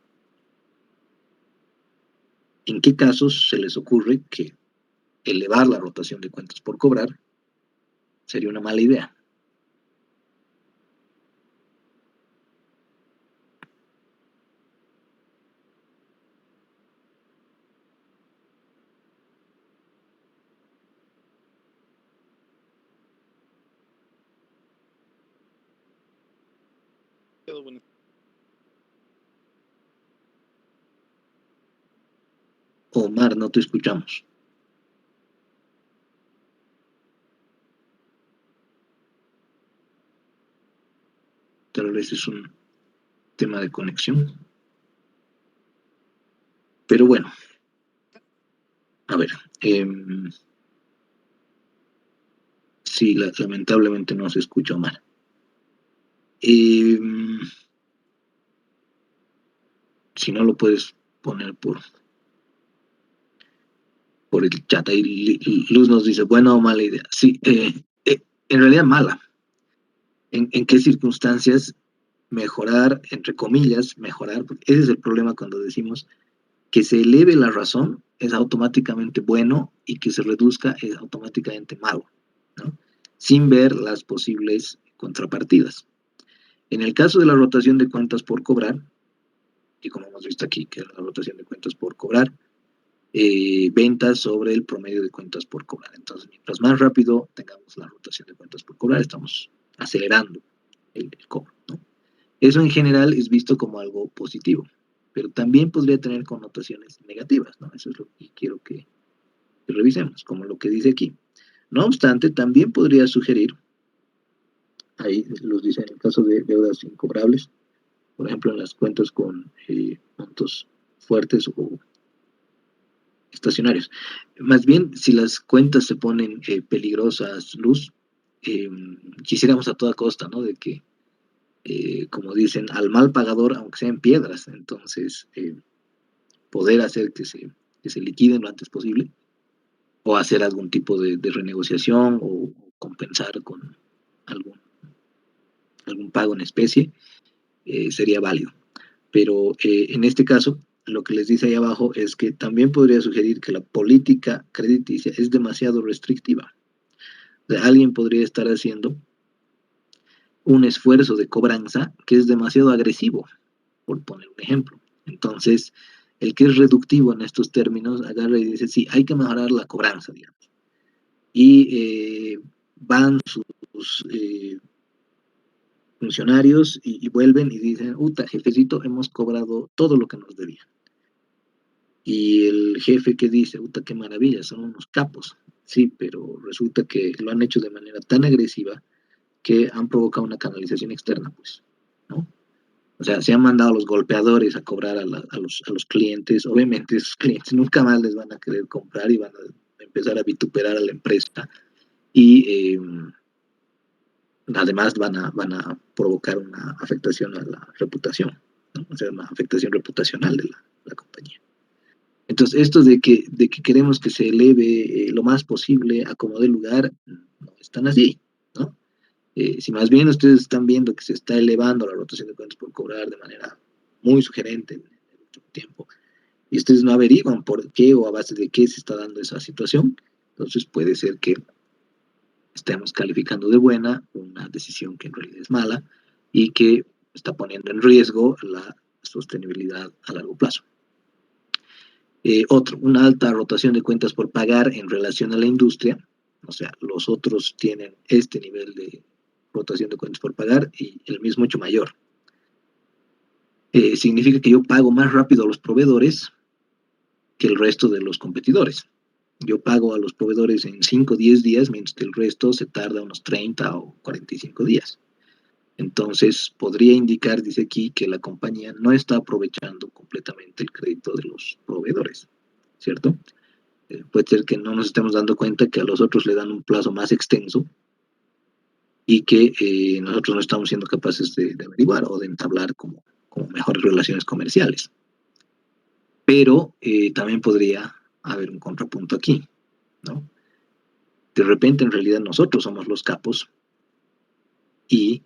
¿En qué casos se les ocurre que elevar la rotación de cuentas por cobrar sería una mala idea? Omar, no te escuchamos. Tal vez es un tema de conexión. Pero bueno, a ver. Sí, lamentablemente no se escucha Omar. Si no lo puedes poner por el chat, ahí Luz nos dice, buena o mala idea. Sí, en realidad mala. ¿En qué circunstancias mejorar, entre comillas, mejorar? Porque ese es el problema cuando decimos que se eleve la razón es automáticamente bueno y que se reduzca es automáticamente malo, ¿no? Sin ver las posibles contrapartidas. En el caso de la rotación de cuentas por cobrar, y como hemos visto aquí, que es la rotación de cuentas por cobrar, ventas sobre el promedio de cuentas por cobrar. Entonces, mientras más rápido tengamos la rotación de cuentas por cobrar, estamos acelerando el cobro, ¿no? Eso en general es visto como algo positivo, pero también podría tener connotaciones negativas, ¿no? Eso es lo que quiero que revisemos, como lo que dice aquí. No obstante, también podría sugerir, ahí los dice en el caso de deudas incobrables, por ejemplo, en las cuentas con montos fuertes o estacionarios. Más bien, si las cuentas se ponen peligrosas, Luz, quisiéramos a toda costa, ¿no? De que, como dicen, al mal pagador, aunque sean piedras, entonces poder hacer que se liquiden lo antes posible o hacer algún tipo de renegociación o compensar con algún, algún pago en especie, sería válido. Pero en este caso, lo que les dice ahí abajo es que también podría sugerir que la política crediticia es demasiado restrictiva. O sea, alguien podría estar haciendo un esfuerzo de cobranza que es demasiado agresivo, por poner un ejemplo. Entonces, el que es reductivo en estos términos agarra y dice, sí, hay que mejorar la cobranza, digamos. Y van sus funcionarios y vuelven y dicen, uta, jefecito, hemos cobrado todo lo que nos debía. Y el jefe que dice, puta, qué maravilla, son unos capos. Sí, pero resulta que lo han hecho de manera tan agresiva que han provocado una canalización externa, pues, ¿no? O sea, se han mandado a los golpeadores a cobrar a los clientes. Obviamente esos clientes nunca más les van a querer comprar y van a empezar a vituperar a la empresa. Y además van a provocar una afectación a la reputación, ¿no? O sea, una afectación reputacional de la compañía. Entonces, esto de que queremos que se eleve lo más posible a como dé lugar, no es tan así, ¿no? Si más bien ustedes están viendo que se está elevando la rotación de cuentas por cobrar de manera muy sugerente en el último tiempo, y ustedes no averiguan por qué o a base de qué se está dando esa situación, entonces puede ser que estemos calificando de buena una decisión que en realidad es mala y que está poniendo en riesgo la sostenibilidad a largo plazo. Otro, una alta rotación de cuentas por pagar en relación a la industria, o sea, los otros tienen este nivel de rotación de cuentas por pagar y el mismo mucho mayor. Significa que yo pago más rápido a los proveedores que el resto de los competidores. Yo pago a los proveedores en 5 o 10 días, mientras que el resto se tarda unos 30 o 45 días. Entonces, podría indicar, dice aquí, que la compañía no está aprovechando completamente el crédito de los proveedores, ¿cierto? Puede ser que no nos estemos dando cuenta que a los otros le dan un plazo más extenso y que nosotros no estamos siendo capaces de averiguar o de entablar como mejores relaciones comerciales. Pero también podría haber un contrapunto aquí, ¿no? De repente, en realidad, nosotros somos los capos y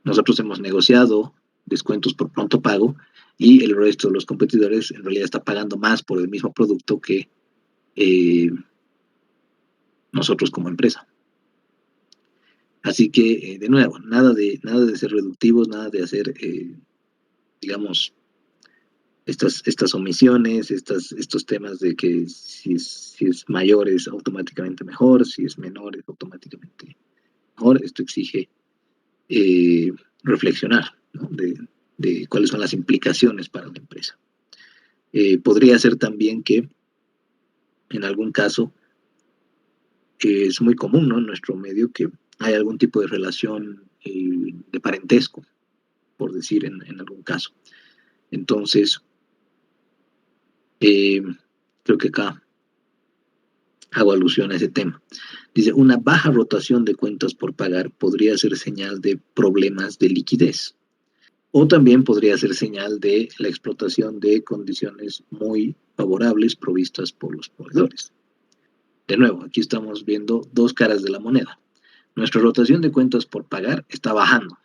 nosotros hemos negociado descuentos por pronto pago y el resto de los competidores en realidad está pagando más por el mismo producto que nosotros como empresa. Así que, de nuevo, nada de ser reductivos, nada de hacer, digamos, estas omisiones, estos temas de que si es mayor es automáticamente mejor, si es menor es automáticamente mejor. Esto exige reflexionar, ¿no? de cuáles son las implicaciones para la empresa. Podría ser también que en algún caso es muy común, ¿no? En nuestro medio que hay algún tipo de relación de parentesco, por decir en algún caso. Entonces, creo que acá hago alusión a ese tema. Dice, una baja rotación de cuentas por pagar podría ser señal de problemas de liquidez. O también podría ser señal de la explotación de condiciones muy favorables provistas por los proveedores. De nuevo, aquí estamos viendo dos caras de la moneda. Nuestra rotación de cuentas por pagar está bajando.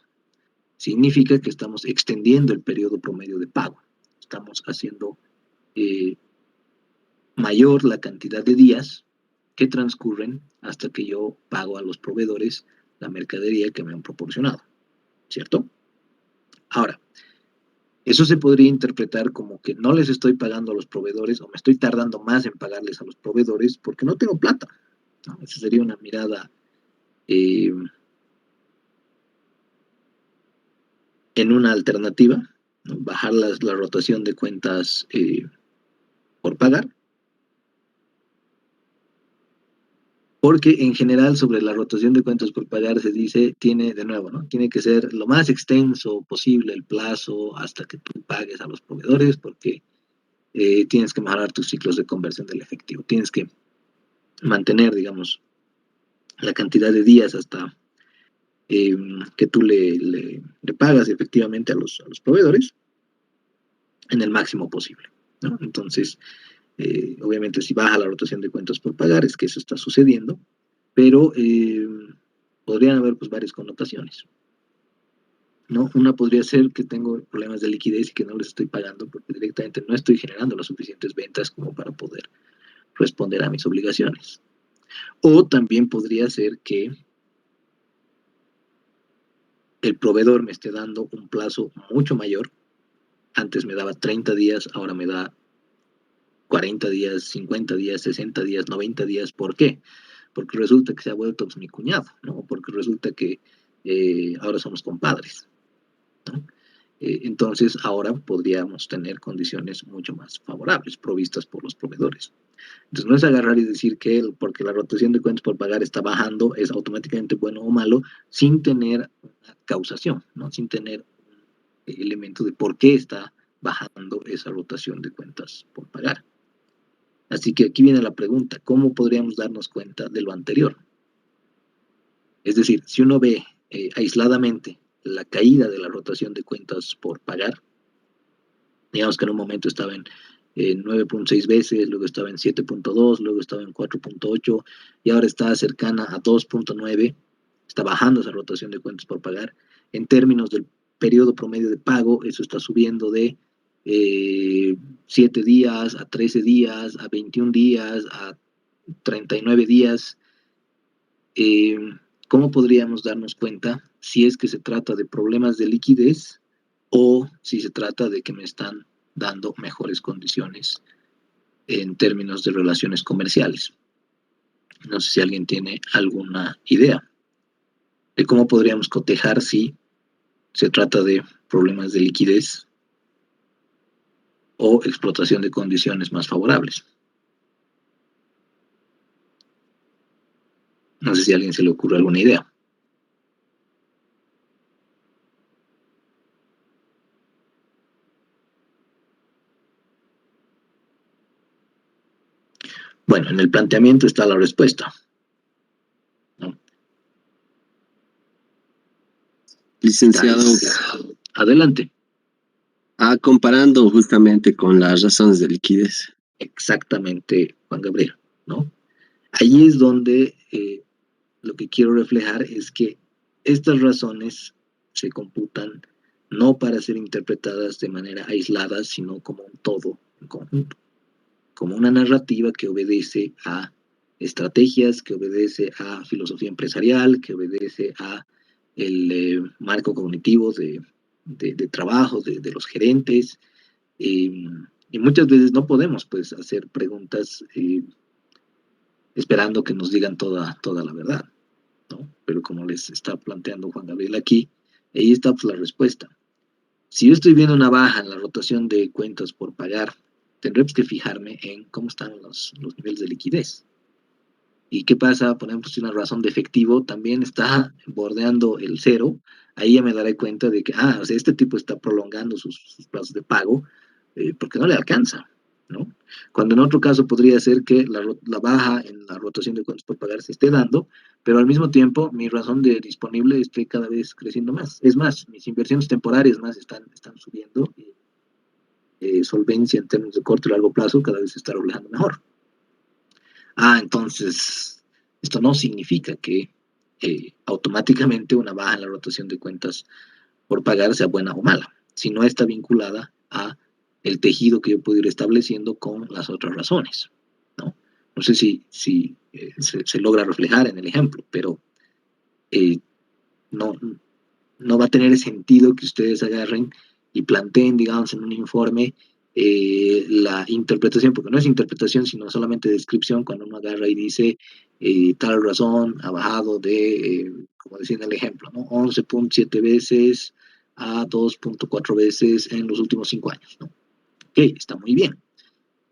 Significa que estamos extendiendo el periodo promedio de pago. Estamos haciendo mayor la cantidad de días que transcurren hasta que yo pago a los proveedores la mercadería que me han proporcionado, ¿cierto? Ahora, eso se podría interpretar como que no les estoy pagando a los proveedores o me estoy tardando más en pagarles a los proveedores porque no tengo plata, ¿no? Esa sería una mirada en una alternativa, ¿no? Bajar la rotación de cuentas por pagar, porque en general sobre la rotación de cuentas por pagar se dice, tiene de nuevo, ¿no? Tiene que ser lo más extenso posible el plazo hasta que tú pagues a los proveedores, porque tienes que mejorar tus ciclos de conversión del efectivo, tienes que mantener, digamos, la cantidad de días hasta que tú le pagas efectivamente a los proveedores en el máximo posible, ¿no? Entonces, obviamente si baja la rotación de cuentas por pagar es que eso está sucediendo, pero podrían haber pues varias connotaciones, ¿no? Una podría ser que tengo problemas de liquidez y que no les estoy pagando porque directamente no estoy generando las suficientes ventas como para poder responder a mis obligaciones. O también podría ser que el proveedor me esté dando un plazo mucho mayor. Antes me daba 30 días, ahora me da 40 días, 50 días, 60 días, 90 días. ¿Por qué? Porque resulta que se ha vuelto pues, mi cuñado, ¿no? Porque resulta que ahora somos compadres, ¿no? Entonces ahora podríamos tener condiciones mucho más favorables provistas por los proveedores. Entonces no es agarrar y decir que porque la rotación de cuentas por pagar está bajando es automáticamente bueno o malo sin tener una causación, ¿no? Sin tener un elemento de por qué está bajando esa rotación de cuentas por pagar. Así que aquí viene la pregunta, ¿cómo podríamos darnos cuenta de lo anterior? Es decir, si uno ve aisladamente la caída de la rotación de cuentas por pagar, digamos que en un momento estaba en 9.6 veces, luego estaba en 7.2, luego estaba en 4.8 y ahora está cercana a 2.9, está bajando esa rotación de cuentas por pagar. En términos del periodo promedio de pago, eso está subiendo de 7 días a 13 días, a 21 días, a 39 días. ¿Cómo podríamos darnos cuenta si es que se trata de problemas de liquidez o si se trata de que me están dando mejores condiciones en términos de relaciones comerciales? No sé si alguien tiene alguna idea de cómo podríamos cotejar si se trata de problemas de liquidez o explotación de condiciones más favorables. No sé si a alguien se le ocurre alguna idea. Bueno, en el planteamiento está la respuesta, ¿no?
Licenciado,
Adelante.
comparando justamente con las razones de liquidez.
Exactamente, Juan Gabriel, ¿no? Ahí es donde lo que quiero reflejar es que estas razones se computan no para ser interpretadas de manera aislada, sino como un todo, en conjunto, como una narrativa que obedece a estrategias, que obedece a filosofía empresarial, que obedece a el marco cognitivo de trabajo de los gerentes. Y muchas veces no podemos pues hacer preguntas esperando que nos digan toda la verdad, ¿no? Pero como les está planteando Juan Gabriel aquí, ahí está pues, la respuesta. Si yo estoy viendo una baja en la rotación de cuentas por pagar, tendré que fijarme en cómo están los niveles de liquidez. ¿Y qué pasa? Por ejemplo, si una razón de efectivo también está bordeando el cero, ahí ya me daré cuenta de que, o sea, este tipo está prolongando sus plazos de pago porque no le alcanza, ¿no? Cuando en otro caso podría ser que la baja en la rotación de cuentas por pagar se esté dando, pero al mismo tiempo mi razón de disponible esté cada vez creciendo más. Es más, mis inversiones temporarias más están subiendo, solvencia en términos de corto y largo plazo cada vez se está reflejando mejor. Entonces, esto no significa que automáticamente una baja en la rotación de cuentas por pagar sea buena o mala, sino está vinculada a el tejido que yo puedo ir estableciendo con las otras razones, ¿no? No sé si se logra reflejar en el ejemplo, pero no, no va a tener sentido que ustedes agarren y planteen, digamos, en un informe la interpretación, porque no es interpretación, sino solamente descripción, cuando uno agarra y dice tal razón ha bajado de, como decía en el ejemplo, ¿no? 11.7 veces a 2.4 veces en los últimos 5 años, ¿no? Ok, está muy bien.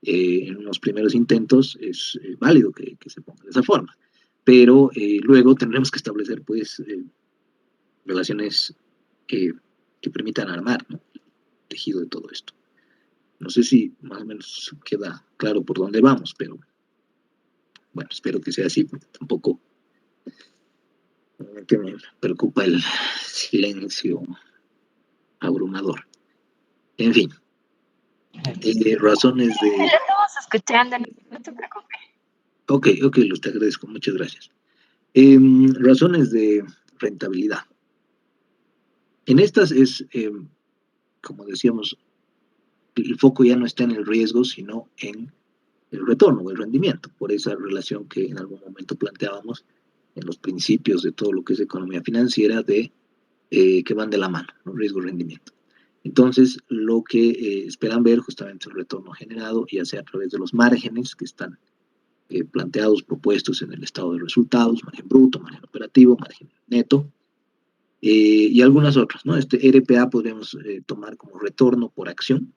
En los primeros intentos es válido que se ponga de esa forma, pero luego tendremos que establecer, pues, relaciones que permitan armar, ¿no?, el tejido de todo esto. No sé si más o menos queda claro por dónde vamos, pero bueno, espero que sea así, porque tampoco que me preocupa el silencio abrumador. En fin, razones de...
Lo estamos escuchando, no te preocupes.
Ok, Luz, te agradezco, muchas gracias. Razones de rentabilidad. En estas es, como decíamos, el foco ya no está en el riesgo, sino en el retorno o el rendimiento, por esa relación que en algún momento planteábamos en los principios de todo lo que es economía financiera, de que van de la mano, ¿no? Riesgo-rendimiento. Entonces, lo que esperan ver justamente el retorno generado, ya sea a través de los márgenes que están planteados, propuestos en el estado de resultados, margen bruto, margen operativo, margen neto, Y algunas otras, ¿no? Este RPA podríamos tomar como retorno por acción,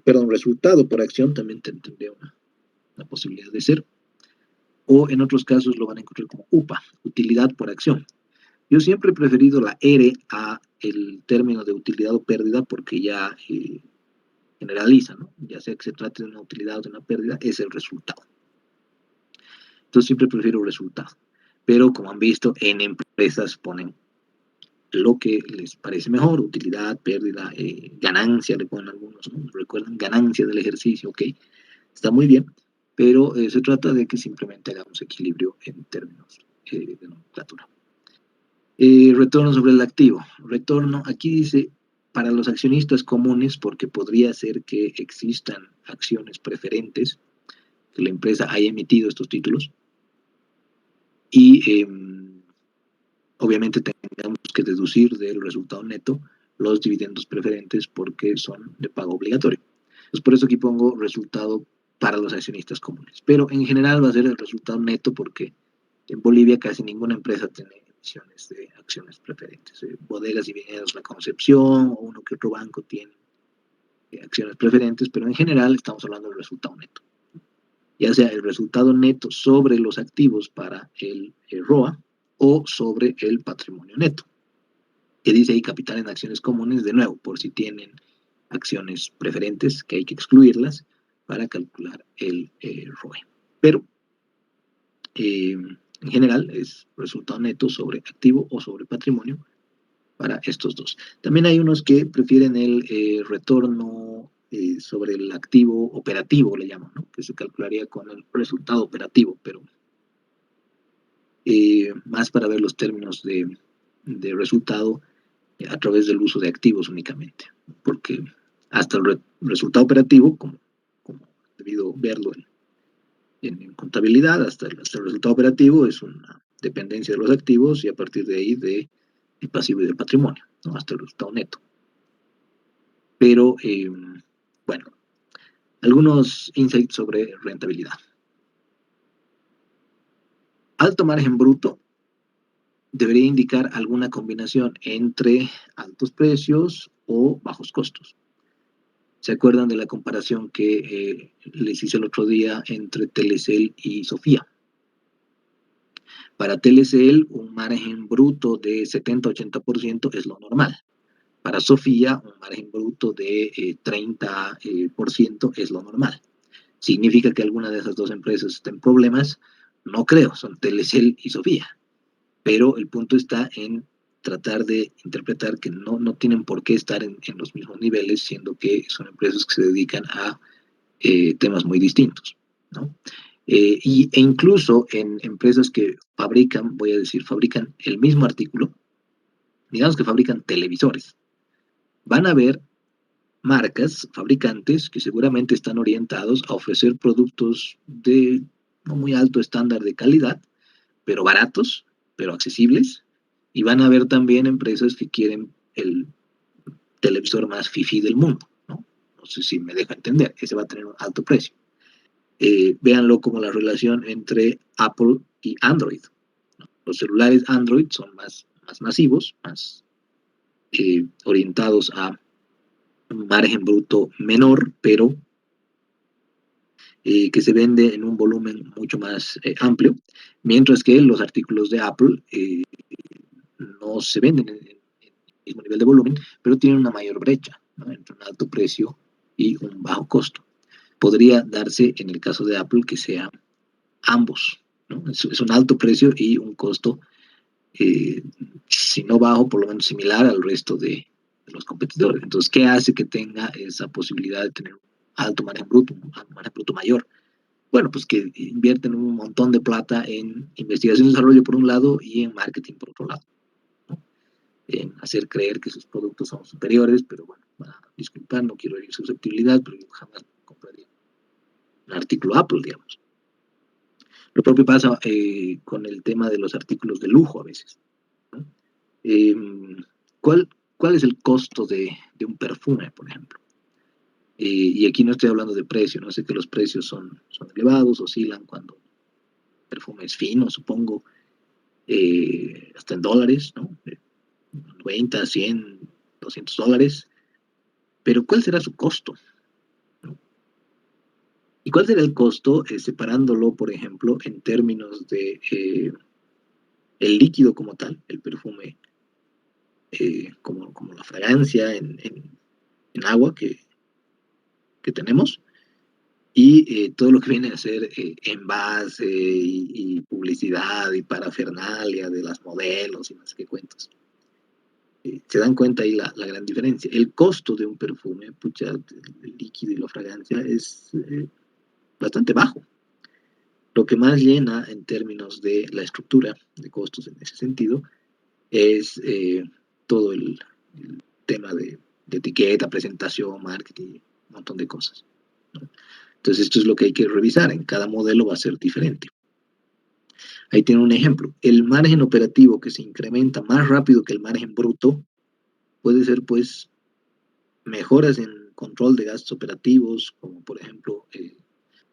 perdón, resultado por acción, también tendría una posibilidad de ser, o en otros casos lo van a encontrar como UPA, utilidad por acción. Yo siempre he preferido la R a el término de utilidad o pérdida porque ya generaliza, ¿no? Ya sea que se trate de una utilidad o de una pérdida, es el resultado. Entonces siempre prefiero resultado. Pero como han visto, en empresas ponen lo que les parece mejor, utilidad, pérdida, ganancia, le ponen algunos, ¿no? Recuerden, ganancia del ejercicio, ok, está muy bien, pero se trata de que simplemente hagamos equilibrio en términos de nomenclatura. Retorno sobre el activo. Retorno, aquí dice, para los accionistas comunes, porque podría ser que existan acciones preferentes, que la empresa haya emitido estos títulos, y obviamente tengamos que deducir del resultado neto los dividendos preferentes porque son de pago obligatorio. Entonces, por eso aquí pongo resultado para los accionistas comunes. Pero en general va a ser el resultado neto porque en Bolivia casi ninguna empresa tiene emisiones de acciones preferentes. Bodegas y Viñedos La Concepción o uno que otro banco tiene acciones preferentes, pero en general estamos hablando del resultado neto. Ya sea el resultado neto sobre los activos para el ROA o sobre el patrimonio neto. Que dice ahí capital en acciones comunes, de nuevo, por si tienen acciones preferentes, que hay que excluirlas para calcular el ROE. Pero en general es resultado neto sobre activo o sobre patrimonio para estos dos. También hay unos que prefieren el retorno sobre el activo operativo, le llaman, ¿no? Que se calcularía con el resultado operativo, pero más para ver los términos de resultado a través del uso de activos únicamente, porque hasta el resultado operativo, como debido verlo en contabilidad, hasta el resultado operativo es una dependencia de los activos y a partir de ahí del pasivo y del patrimonio, ¿no? Hasta el resultado neto. Pero, bueno, algunos insights sobre rentabilidad. Alto margen bruto debería indicar alguna combinación entre altos precios o bajos costos. ¿Se acuerdan de la comparación que les hice el otro día entre Telecel y Sofía? Para Telecel, un margen bruto de 70-80% es lo normal. Para Sofía, un margen bruto de 30% es lo normal. ¿Significa que alguna de esas dos empresas está en problemas? No creo, son Telecel y Sofía. Pero el punto está en tratar de interpretar que no tienen por qué estar en los mismos niveles, siendo que son empresas que se dedican a temas muy distintos, ¿no? E incluso en empresas que fabrican, voy a decir, fabrican el mismo artículo, digamos que fabrican televisores, van a haber marcas, fabricantes que seguramente están orientados a ofrecer productos de no muy alto estándar de calidad, pero baratos, pero accesibles, y van a haber también empresas que quieren el televisor más fifí del mundo, ¿no? No sé si me deja entender, ese va a tener un alto precio. Véanlo como la relación entre Apple y Android, ¿no? Los celulares Android son más masivos, más orientados a un margen bruto menor, pero que se vende en un volumen mucho más amplio, mientras que los artículos de Apple no se venden en el mismo nivel de volumen, pero tienen una mayor brecha, ¿no? Entre un alto precio y un bajo costo. Podría darse en el caso de Apple que sea ambos, ¿no? Es un alto precio y un costo, si no bajo, por lo menos similar al resto de los competidores. Entonces, ¿qué hace que tenga esa posibilidad de tener un alto margen bruto, un margen bruto mayor? Bueno, pues que invierten un montón de plata en investigación y desarrollo por un lado y en marketing por otro lado, ¿no? En hacer creer que sus productos son superiores, pero bueno, disculpar, no quiero herir susceptibilidad, pero yo jamás compraría un artículo Apple, digamos. Lo propio pasa con el tema de los artículos de lujo a veces, ¿no? ¿Cuál es el costo de un perfume, por ejemplo? Y aquí no estoy hablando de precio, no sé que los precios son elevados, oscilan cuando el perfume es fino, supongo, hasta en dólares, ¿no? 90, 100, $200. Pero ¿cuál será su costo? ¿No? ¿Y cuál será el costo separándolo, por ejemplo, en términos de el líquido como tal, el perfume, como la fragancia en agua que tenemos, y todo lo que viene a ser envase y publicidad y parafernalia de las modelos y más que cuentos? Se dan cuenta ahí la gran diferencia. El costo de un perfume, pucha, el líquido y la fragancia es bastante bajo. Lo que más llena en términos de la estructura de costos en ese sentido es todo el tema de etiqueta, presentación, marketing, un montón de cosas, ¿no? Entonces esto es lo que hay que revisar. En cada modelo va a ser diferente. Ahí tiene un ejemplo. El margen operativo que se incrementa más rápido que el margen bruto puede ser, pues, mejoras en control de gastos operativos, como por ejemplo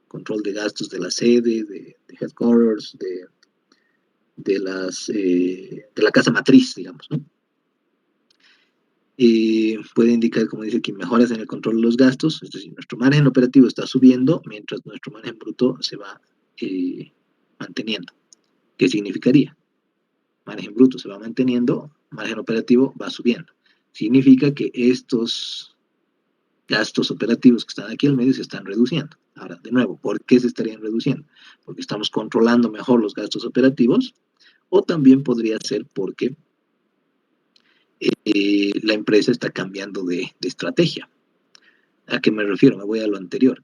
control de gastos de la sede, de headquarters, de la casa matriz, digamos, ¿no? Puede indicar, como dice aquí, mejoras en el control de los gastos, es decir, nuestro margen operativo está subiendo mientras nuestro margen bruto se va manteniendo. ¿Qué significaría? Margen bruto se va manteniendo, margen operativo va subiendo. Significa que estos gastos operativos que están aquí al medio se están reduciendo. Ahora, de nuevo, ¿por qué se estarían reduciendo? Porque estamos controlando mejor los gastos operativos, o también podría ser porque la empresa está cambiando de estrategia. ¿A qué me refiero? Me voy a lo anterior.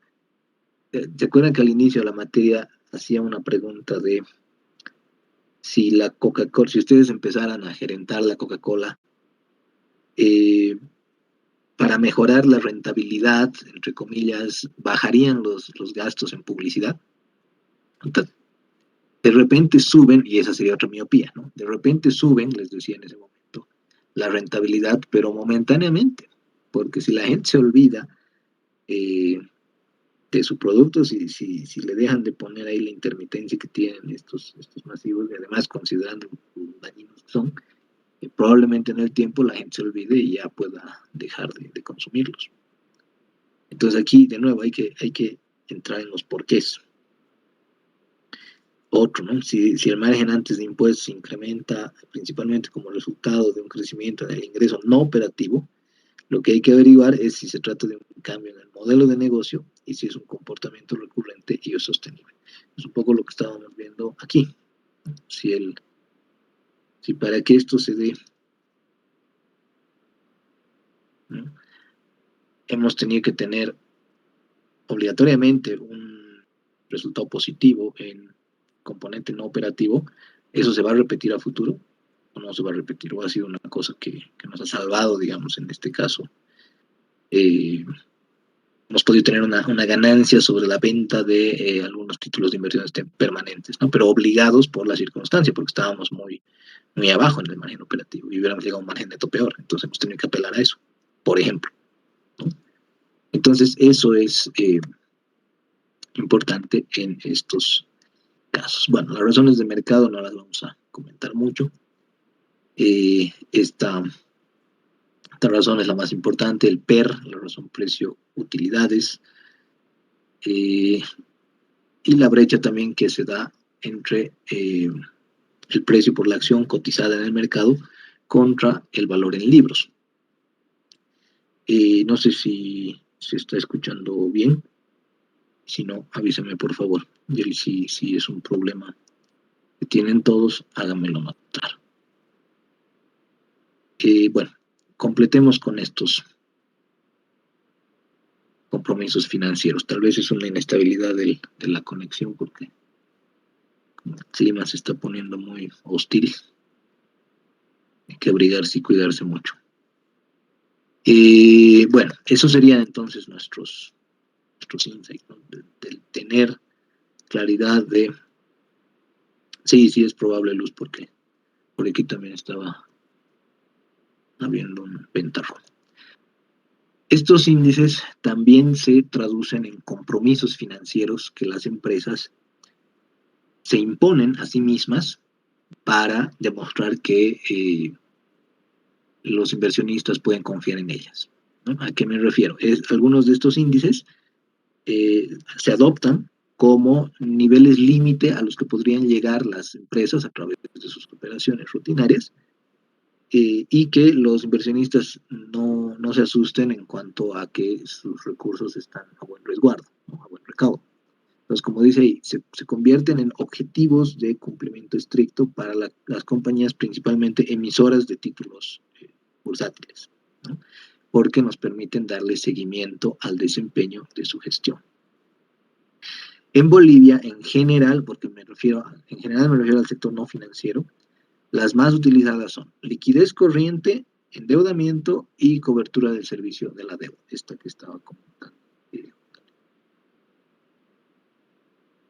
¿Se acuerdan que al inicio de la materia hacía una pregunta de si la Coca-Cola, si ustedes empezaran a gerentar la Coca-Cola, para mejorar la rentabilidad, entre comillas, bajarían los gastos en publicidad? Entonces, de repente suben, y esa sería otra miopía, ¿no? De repente suben, les decía en ese momento, la rentabilidad, pero momentáneamente, porque si la gente se olvida de su producto, si le dejan de poner ahí la intermitencia que tienen estos masivos, y además considerando dañinos que son, probablemente en el tiempo la gente se olvide y ya pueda dejar de consumirlos. Entonces aquí, de nuevo, hay que entrar en los porqués. Otro, ¿no? Si el margen antes de impuestos se incrementa principalmente como resultado de un crecimiento en el ingreso no operativo, lo que hay que averiguar es si se trata de un cambio en el modelo de negocio y si es un comportamiento recurrente y o sostenible. Es un poco lo que estábamos viendo aquí. Si para que esto se dé, ¿no?, hemos tenido que tener obligatoriamente un resultado positivo en componente no operativo, ¿eso se va a repetir a futuro o no se va a repetir? ¿O ha sido una cosa que nos ha salvado, digamos, en este caso? Hemos podido tener una ganancia sobre la venta de algunos títulos de inversiones permanentes, ¿no? Pero obligados por la circunstancia, porque estábamos muy, muy abajo en el margen operativo y hubiéramos llegado a un margen neto peor. Entonces hemos tenido que apelar a eso, por ejemplo, ¿no? Entonces eso es importante en estos casos. Bueno, las razones de mercado no las vamos a comentar mucho. Esta razón es la más importante, el PER, la razón precio-utilidades, y la brecha también que se da entre el precio por la acción cotizada en el mercado contra el valor en libros. No sé si se está escuchando bien. Si no, avísenme por favor. Y si es un problema que tienen todos, háganmelo notar. Bueno, completemos con estos compromisos financieros. Tal vez es una inestabilidad de la conexión porque el clima se está poniendo muy hostil. Hay que abrigarse y cuidarse mucho. Bueno, esos serían entonces nuestros insights, ¿no? De tener claridad de sí es probable, Luz, porque por aquí también estaba habiendo un ventarrón. Estos índices también se traducen en compromisos financieros que las empresas se imponen a sí mismas para demostrar que los inversionistas pueden confiar en ellas, ¿no? ¿A qué me refiero? Algunos de estos índices se adoptan como niveles límite a los que podrían llegar las empresas a través de sus operaciones rutinarias, y que los inversionistas no se asusten en cuanto a que sus recursos están a buen resguardo, ¿no? A buen recaudo. Entonces, como dice ahí, se convierten en objetivos de cumplimiento estricto para las compañías, principalmente emisoras de títulos bursátiles, ¿no? Porque nos permiten darle seguimiento al desempeño de su gestión. En Bolivia, en general, en general me refiero al sector no financiero, las más utilizadas son liquidez corriente, endeudamiento y cobertura del servicio de la deuda, esta que estaba comentando.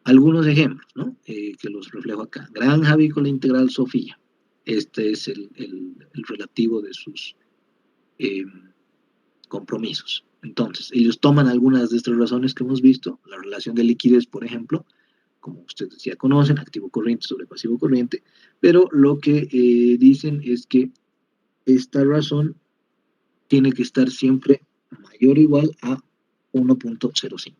Algunos ejemplos, ¿no? Que los reflejo acá. Granja Avícola Integral Sofía. Este es el relativo de sus compromisos. Entonces, ellos toman algunas de estas razones que hemos visto, la relación de liquidez, por ejemplo, como ustedes ya conocen, activo corriente sobre pasivo corriente, pero lo que dicen es que esta razón tiene que estar siempre mayor o igual a 1.05.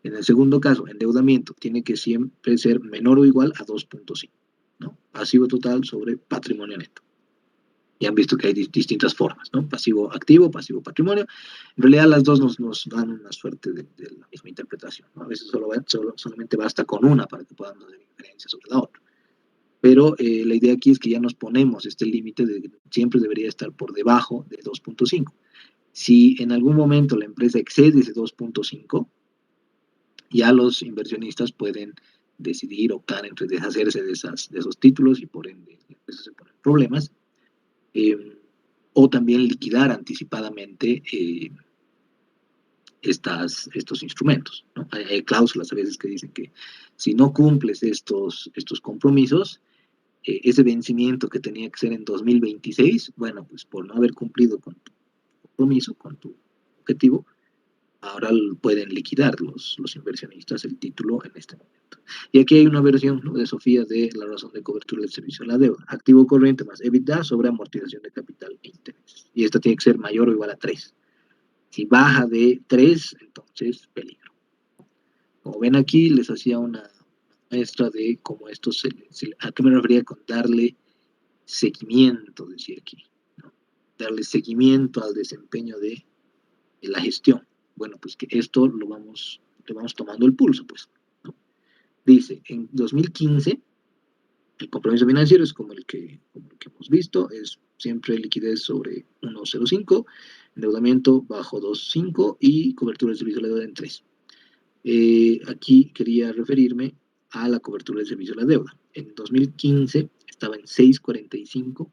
En el segundo caso, endeudamiento tiene que siempre ser menor o igual a 2.5, ¿no? Pasivo total sobre patrimonio neto. Ya han visto que hay distintas formas, ¿no? Pasivo activo, pasivo patrimonio. En realidad las dos nos dan una suerte de la misma interpretación, ¿no? A veces solamente basta con una para que podamos hacer inferencia sobre la otra. Pero la idea aquí es que ya nos ponemos este límite de que siempre debería estar por debajo de 2.5. Si en algún momento la empresa excede ese 2.5, ya los inversionistas pueden decidir, optar entre deshacerse de esos títulos y por ende la empresa se pone en problemas, o también liquidar anticipadamente estos instrumentos, ¿no? Hay cláusulas a veces que dicen que si no cumples estos compromisos, ese vencimiento que tenía que ser en 2026, bueno, pues por no haber cumplido con tu compromiso, con tu objetivo, ahora pueden liquidar los inversionistas el título en este momento. Y aquí hay una versión, ¿no?, de Sofía de la razón de cobertura del servicio a la deuda. Activo corriente más EBITDA sobre amortización de capital e intereses. Y esta tiene que ser mayor o igual a 3. Si baja de 3, entonces peligro. Como ven aquí, les hacía una muestra de cómo esto ¿a qué me refería con darle seguimiento? Decía aquí, ¿no? Darle seguimiento al desempeño de la gestión. Bueno, pues que esto le vamos tomando el pulso, pues, ¿no? Dice, en 2015, el compromiso financiero es como el que hemos visto, es siempre liquidez sobre 1.05, endeudamiento bajo 2.5 y cobertura del servicio de la deuda en 3. Aquí quería referirme a la cobertura del servicio de la deuda. En 2015 estaba en 6.45,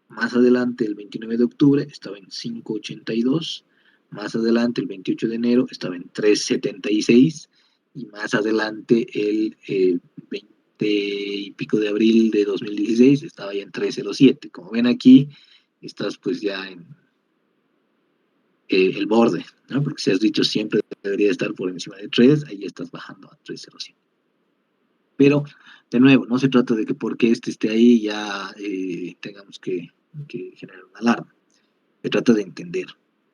más adelante el 29 de octubre estaba en 5.82, más adelante el 28 de enero estaba en 3.76 y más adelante el 20 y pico de abril de 2016 estaba ya en 3.07. Como ven aquí, estás pues ya en el borde, ¿no? Porque si has dicho siempre debería estar por encima de 3, ahí estás bajando a 3.07. Pero, de nuevo, no se trata de que porque este esté ahí ya tengamos que generar una alarma. Se trata de entender,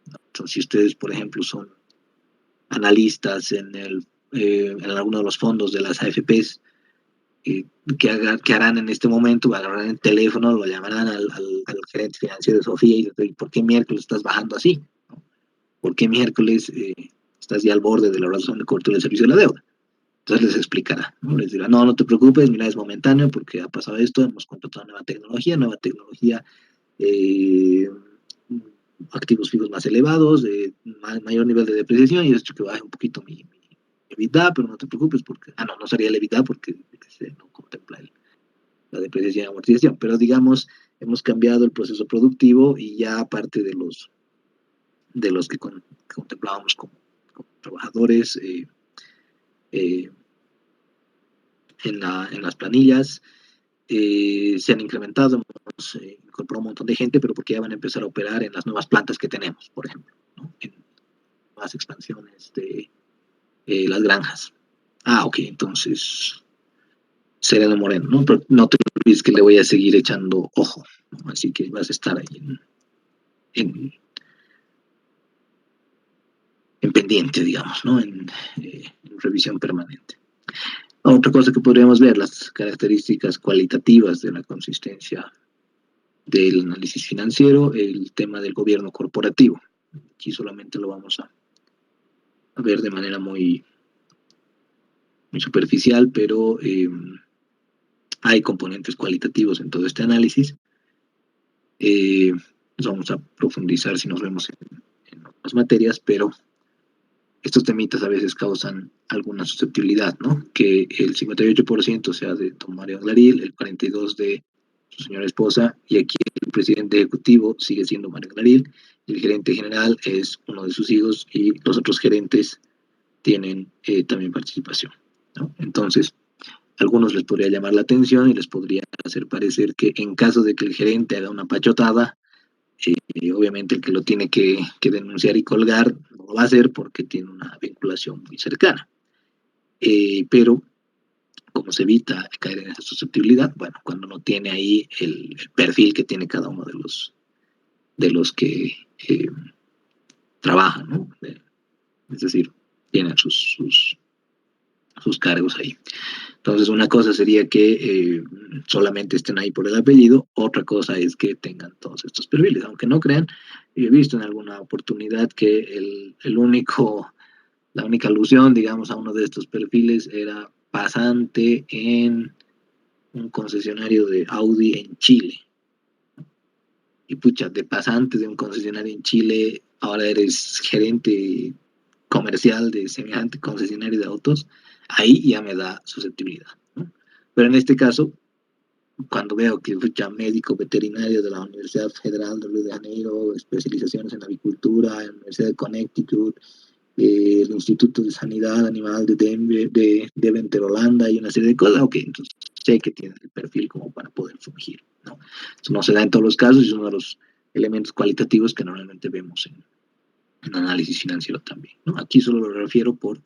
¿no? Entonces, si ustedes, por ejemplo, son analistas en alguno de los fondos de las AFPs, ¿qué harán en este momento? Agarrarán el teléfono, lo llamarán al gerente financiero de Sofía y dirán, ¿por qué miércoles estás bajando así? ¿No? ¿Por qué miércoles estás ya al borde de la razón de cobertura del servicio de la deuda? Entonces les explicará, ¿no? Les dirá, no te preocupes, mira, es momentáneo porque ha pasado esto, hemos contratado nueva tecnología, activos fijos más elevados, mayor nivel de depreciación, y esto que baje un poquito mi EBITDA, pero no te preocupes porque, no sería el EBITDA porque no contempla la depreciación y amortización, pero digamos, hemos cambiado el proceso productivo y ya aparte de los que contemplábamos como trabajadores, en las planillas, se han incrementado, hemos incorporado un montón de gente, pero porque ya van a empezar a operar en las nuevas plantas que tenemos, por ejemplo, ¿no? En nuevas expansiones de las granjas. Ok, entonces Sereno Moreno, ¿no? Pero no te olvides que le voy a seguir echando ojo, ¿no? Así que vas a estar ahí en, en pendiente, digamos, ¿no? En revisión permanente. Otra cosa que podríamos ver, las características cualitativas de la consistencia del análisis financiero, el tema del gobierno corporativo. Aquí solamente lo vamos a ver de manera muy, muy superficial, pero hay componentes cualitativos en todo este análisis. Vamos a profundizar si nos vemos en otras materias, pero estos temitas a veces causan alguna susceptibilidad, ¿no? Que el 58% sea de don Mario Anglaril, el 42% de su señora esposa, y aquí el presidente ejecutivo sigue siendo Mario Anglaril, y el gerente general es uno de sus hijos, y los otros gerentes tienen también participación, ¿no? Entonces, a algunos les podría llamar la atención y les podría hacer parecer que en caso de que el gerente haga una pachotada, obviamente el que lo tiene que denunciar y colgar no lo va a hacer porque tiene una vinculación muy cercana. Pero como se evita caer en esa susceptibilidad, bueno, cuando no tiene ahí el perfil que tiene cada uno de los que trabajan, ¿no? Es decir, tienen sus cargos ahí. Entonces, una cosa sería que solamente estén ahí por el apellido, otra cosa es que tengan todos estos perfiles, aunque no crean, yo he visto en alguna oportunidad que la única alusión, digamos, a uno de estos perfiles era pasante en un concesionario de Audi en Chile. Y pucha, de pasante de un concesionario en Chile, ahora eres gerente comercial de semejante concesionario de autos, ahí ya me da susceptibilidad, ¿no? Pero en este caso, cuando veo que ya médico veterinario de la Universidad Federal de Río de Janeiro, especializaciones en avicultura, en la Universidad de Connecticut, el Instituto de Sanidad Animal de Denver, de Deventer, Holanda, y una serie de cosas, ok, entonces sé que tiene el perfil como para poder fungir, ¿no? Eso no se da en todos los casos y es uno de los elementos cualitativos que normalmente vemos en análisis financiero también, ¿no? Aquí solo lo refiero por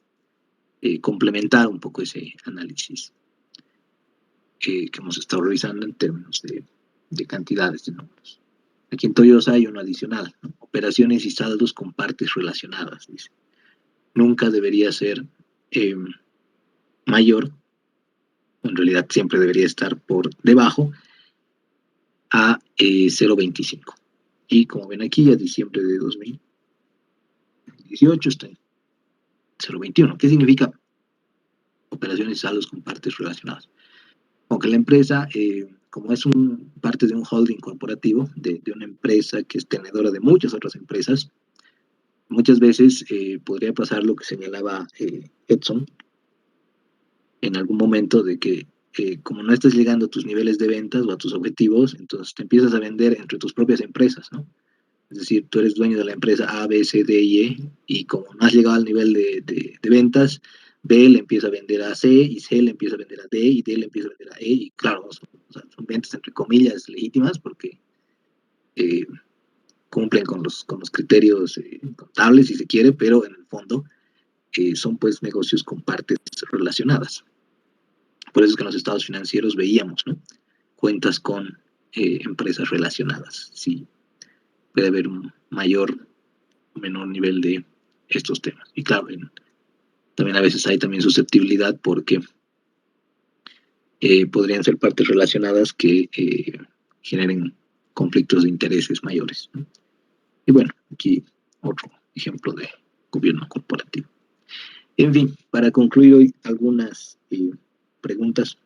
complementar un poco ese análisis que hemos estado revisando en términos de cantidades de números. Aquí en Toyosa hay uno adicional, ¿no? Operaciones y saldos con partes relacionadas, dice. Nunca debería ser mayor, en realidad siempre debería estar por debajo, a 0,25. Y como ven aquí, a diciembre de 2018 está en 0,21. ¿Qué significa operaciones y saldos con partes relacionadas? Aunque la empresa, como es parte de un holding corporativo, de una empresa que es tenedora de muchas otras empresas, muchas veces podría pasar lo que señalaba Edson en algún momento, de que como no estás llegando a tus niveles de ventas o a tus objetivos, entonces te empiezas a vender entre tus propias empresas, ¿no? Es decir, tú eres dueño de la empresa A, B, C, D y E, y como no has llegado al nivel de ventas, B le empieza a vender a C, y C le empieza a vender a D, y D le empieza a vender a E, y claro, son ventas entre comillas legítimas porque eh, cumplen con los criterios contables, si se quiere, pero en el fondo son pues negocios con partes relacionadas. Por eso es que en los estados financieros veíamos, ¿no? Cuentas con empresas relacionadas. Sí, puede haber un mayor o menor nivel de estos temas. Y claro, también a veces hay también susceptibilidad porque podrían ser partes relacionadas que generen conflictos de intereses mayores, ¿no? Y bueno, aquí otro ejemplo de gobierno corporativo. En fin, para concluir hoy, algunas preguntas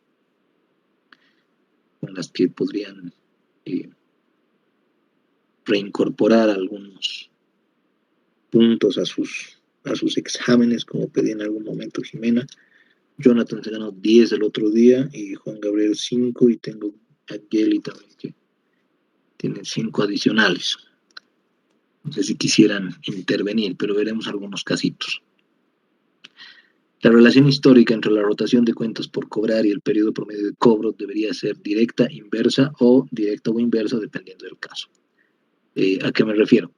con las que podrían reincorporar algunos puntos a sus exámenes, como pedí en algún momento Jimena. Jonathan se ganó 10 el otro día y Juan Gabriel 5, y tengo a Kelly también que tiene 5 adicionales. No sé si quisieran intervenir, pero veremos algunos casitos. La relación histórica entre la rotación de cuentas por cobrar y el periodo promedio de cobro debería ser directa, inversa o directa o inversa, dependiendo del caso. ¿A qué me refiero?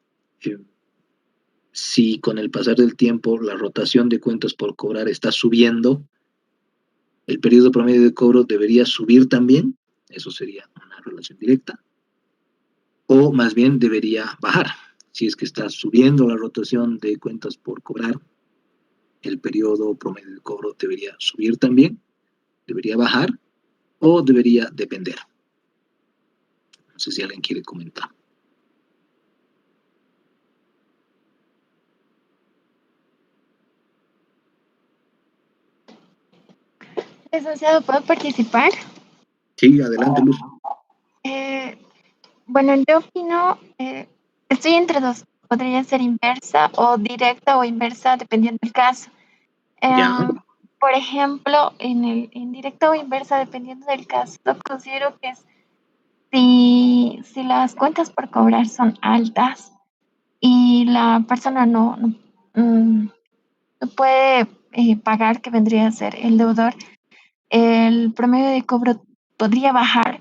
Si con el pasar del tiempo la rotación de cuentas por cobrar está subiendo, ¿El periodo promedio de cobro debería subir también? Eso sería una relación directa. O más bien debería bajar. Si es que está subiendo la rotación de cuentas por cobrar, el periodo promedio de cobro debería subir también, debería bajar o debería depender. No sé si alguien quiere comentar.
Licenciado, ¿puedo participar?
Sí, adelante, Luz.
Eh, bueno, yo opino, estoy entre dos. Podría ser inversa o directa o inversa, dependiendo del caso.
Ya,
Por ejemplo, en directa o inversa, dependiendo del caso, considero que si las cuentas por cobrar son altas y la persona no puede pagar, que vendría a ser el deudor, el promedio de cobro podría bajar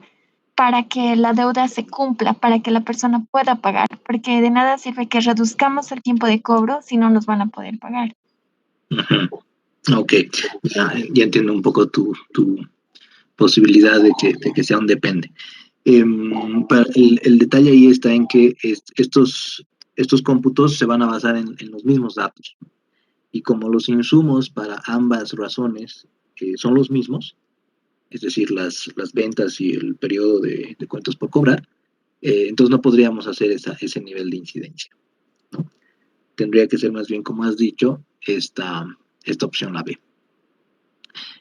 para que la deuda se cumpla, para que la persona pueda pagar, porque de nada sirve que reduzcamos el tiempo de cobro si no nos van a poder pagar.
ujú. Ok, ya entiendo un poco tu posibilidad de que sea un depende. El detalle ahí está en que estos cómputos se van a basar en los mismos datos. Y como los insumos para ambas razones son los mismos, es decir, las ventas y el periodo de cuentas por cobrar, entonces no podríamos hacer ese nivel de incidencia, ¿no? Tendría que ser más bien, como has dicho, esta opción la B.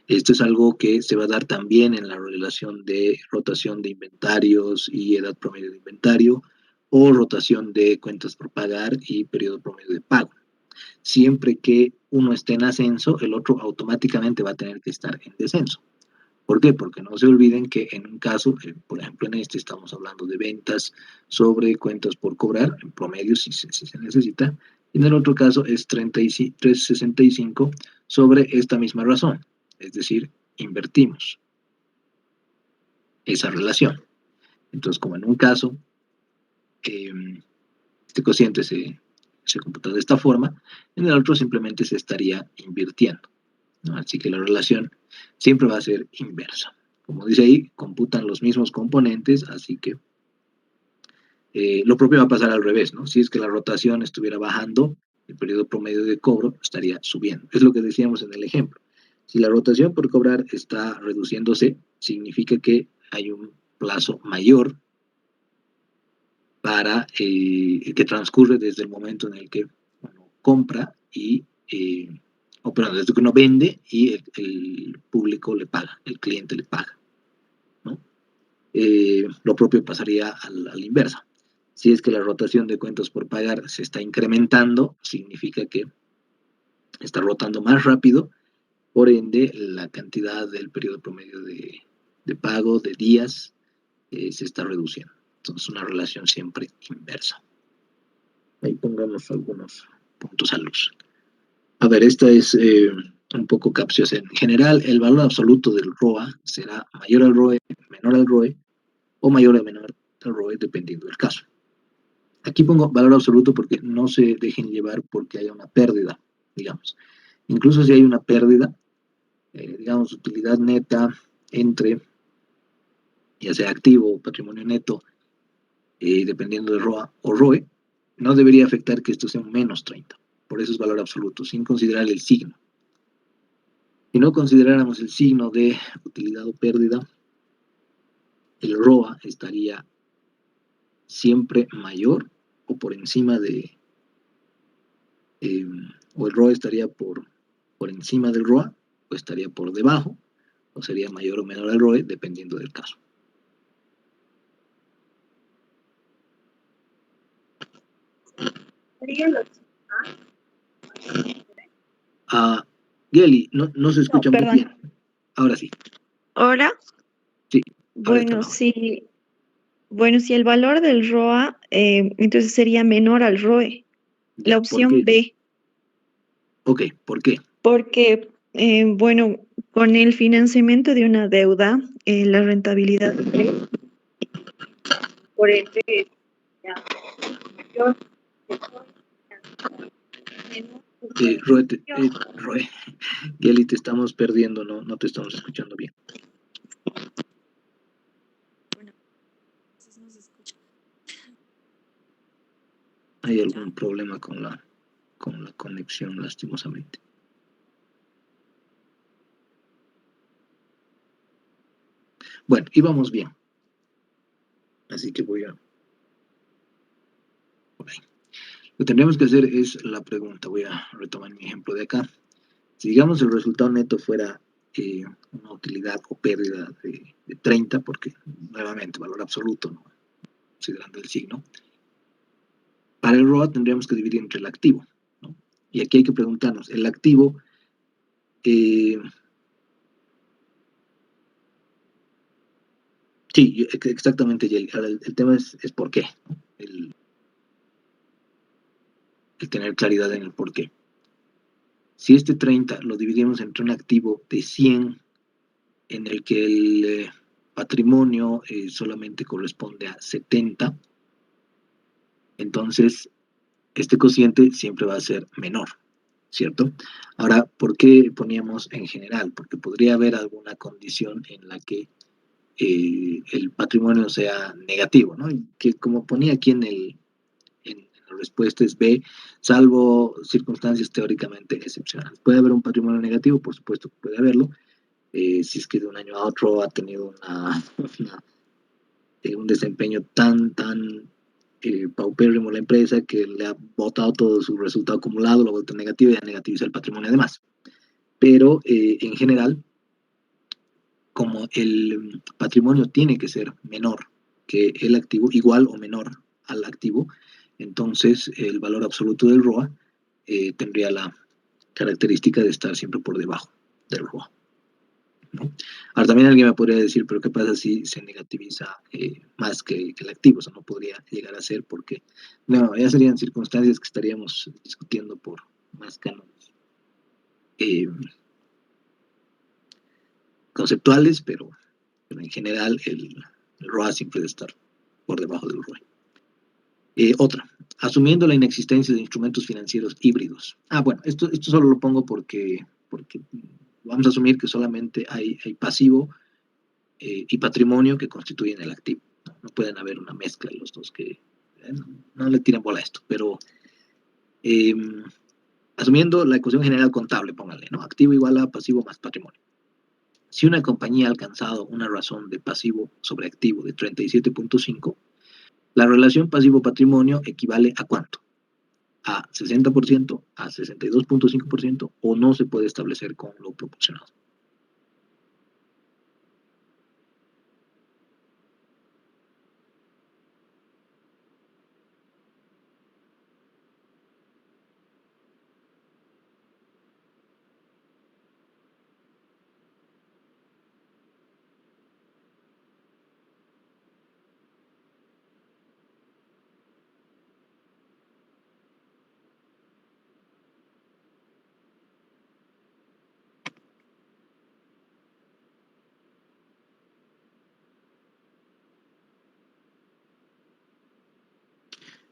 Esto es algo que se va a dar también en la relación de rotación de inventarios y edad promedio de inventario, o rotación de cuentas por pagar y periodo promedio de pago. Siempre que uno esté en ascenso, el otro automáticamente va a tener que estar en descenso. ¿Por qué? Porque no se olviden que en un caso, por ejemplo en este estamos hablando de ventas sobre cuentas por cobrar, en promedio si se necesita, y en el otro caso es 365 sobre esta misma razón, es decir, invertimos esa relación. Entonces, como en un caso, eh, este cociente se computa de esta forma, en el otro simplemente se estaría invirtiendo, ¿no? Así que la relación siempre va a ser inversa. Como dice ahí, computan los mismos componentes, así que lo propio va a pasar al revés, ¿no? Si es que la rotación estuviera bajando, el periodo promedio de cobro estaría subiendo. Es lo que decíamos en el ejemplo. Si la rotación por cobrar está reduciéndose, significa que hay un plazo mayor para que transcurre desde el momento en el que uno compra o perdón, desde que uno vende y el público le paga, el cliente le paga, ¿no? Lo propio pasaría a la inversa. Si es que la rotación de cuentas por pagar se está incrementando, significa que está rotando más rápido, por ende la cantidad del periodo promedio de pago de días se está reduciendo. Entonces una relación siempre inversa. Ahí pongamos algunos puntos a luz. A ver, esta es un poco capciosa. En general, el valor absoluto del ROA será mayor al ROE, menor al ROE, o mayor o menor al ROE, dependiendo del caso. Aquí pongo valor absoluto porque no se dejen llevar porque haya una pérdida, digamos. Incluso si hay una pérdida, digamos, utilidad neta entre, ya sea activo o patrimonio neto, dependiendo de ROA o ROE, no debería afectar que esto sea un menos 30. Por eso es valor absoluto, sin considerar el signo. Si no consideráramos el signo de utilidad o pérdida, el ROA estaría siempre mayor o por encima o el ROE estaría por encima del ROA, o estaría por debajo, o sería mayor o menor al ROE, dependiendo del caso. Ah, Geli, no se
No,
escucha muy bien.
perdón.
Ahora sí,
¿Ahora?
sí, ahora está
Bueno,
mejor.
sí. Bueno, si el valor del ROA, entonces sería menor al ROE. La
Ya, ¿por
opción
qué?
B,
Ok, ¿por qué?
porque, bueno, con el financiamiento de una deuda, la rentabilidad por ende, ya, mayor, menor
Roe, Geli, te estamos perdiendo, no te estamos escuchando bien.
Bueno, entonces no se escucha.
Hay algún problema con la conexión, lastimosamente. Bueno, íbamos bien. Así que voy a... por ahí. Lo que tendríamos que hacer es la pregunta. Voy a retomar mi ejemplo de acá. Si digamos el resultado neto fuera una utilidad o pérdida de 30, porque nuevamente valor absoluto, ¿no? Considerando el signo, para el ROA tendríamos que dividir entre el activo, ¿no? Y aquí hay que preguntarnos, el activo, sí, exactamente, Yeli. Ahora, el tema es por qué, ¿no? El tener claridad en el por qué. Si este 30 lo dividimos entre un activo de 100, en el que el patrimonio solamente corresponde a 70, entonces este cociente siempre va a ser menor, ¿cierto? Ahora, ¿por qué poníamos en general? Porque podría haber alguna condición en la que el patrimonio sea negativo, ¿no? Y que como ponía aquí en la respuesta es B, salvo circunstancias teóricamente excepcionales. ¿Puede haber un patrimonio negativo? Por supuesto que puede haberlo. Si es que de un año a otro ha tenido un desempeño tan paupérrimo la empresa que le ha botado todo su resultado acumulado, lo ha vuelto negativo y ha negativizado el patrimonio además. Pero en general, como el patrimonio tiene que ser menor que el activo, igual o menor al activo, entonces el valor absoluto del ROA tendría la característica de estar siempre por debajo del ROA, ¿no? Ahora también alguien me podría decir, pero ¿qué pasa si se negativiza más que el activo? Eso no podría llegar a ser porque, no, ya serían circunstancias que estaríamos discutiendo por más cánones conceptuales, pero en general el ROA siempre debe estar por debajo del ROE. Otra, asumiendo la inexistencia de instrumentos financieros híbridos. Bueno, esto solo lo pongo porque vamos a asumir que solamente hay pasivo y patrimonio que constituyen el activo. No pueden haber una mezcla de los dos que no le tiren bola a esto, pero asumiendo la ecuación general contable, pónganle, ¿no? Activo igual a pasivo más patrimonio. Si una compañía ha alcanzado una razón de pasivo sobre activo de 37.5, la relación pasivo-patrimonio equivale a ¿cuánto? A 60%, a 62.5% o no se puede establecer con lo proporcionado.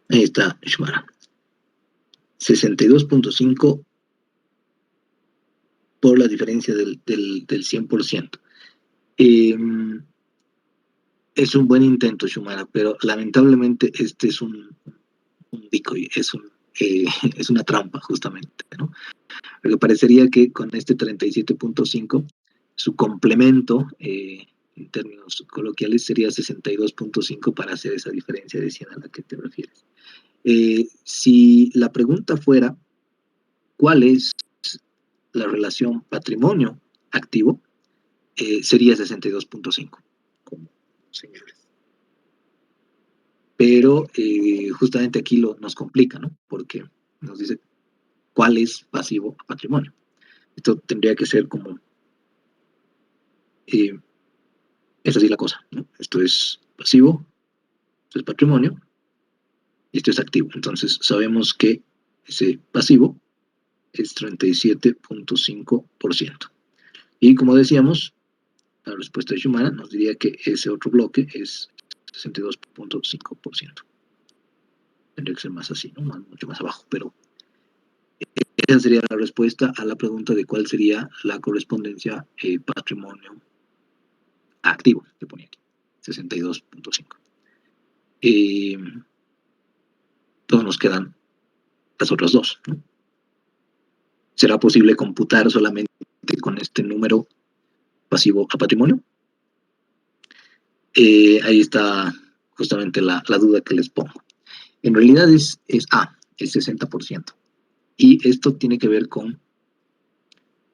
Ahí está, Shmara. 62.5 por la diferencia del 100%. Es un buen intento, Shumara, pero lamentablemente este es un decoy, es una trampa, justamente, ¿no? Porque parecería que con este 37.5, su complemento, en términos coloquiales, sería 62.5 para hacer esa diferencia de 100 a la que te refieres. Si la pregunta fuera, ¿cuál es la relación patrimonio-activo? Sería 62.5, como señales. Pero justamente aquí nos complica, ¿no? Porque nos dice cuál es pasivo a patrimonio. Esto tendría que ser como... es así la cosa, ¿no? Esto es pasivo, esto es patrimonio, y esto es activo. Entonces sabemos que ese pasivo es 37.5%. Y como decíamos, la respuesta de Shumara nos diría que ese otro bloque es 62.5%. Tendría que ser más así, ¿no? Mucho más abajo, pero Esa sería la respuesta a la pregunta de cuál sería la correspondencia patrimonio activo, que ponía aquí, 62.5. Entonces nos quedan las otras dos, ¿no? ¿Será posible computar solamente con este número pasivo a patrimonio? Ahí está justamente la duda que les pongo. En realidad es el 60%. Y esto tiene que ver con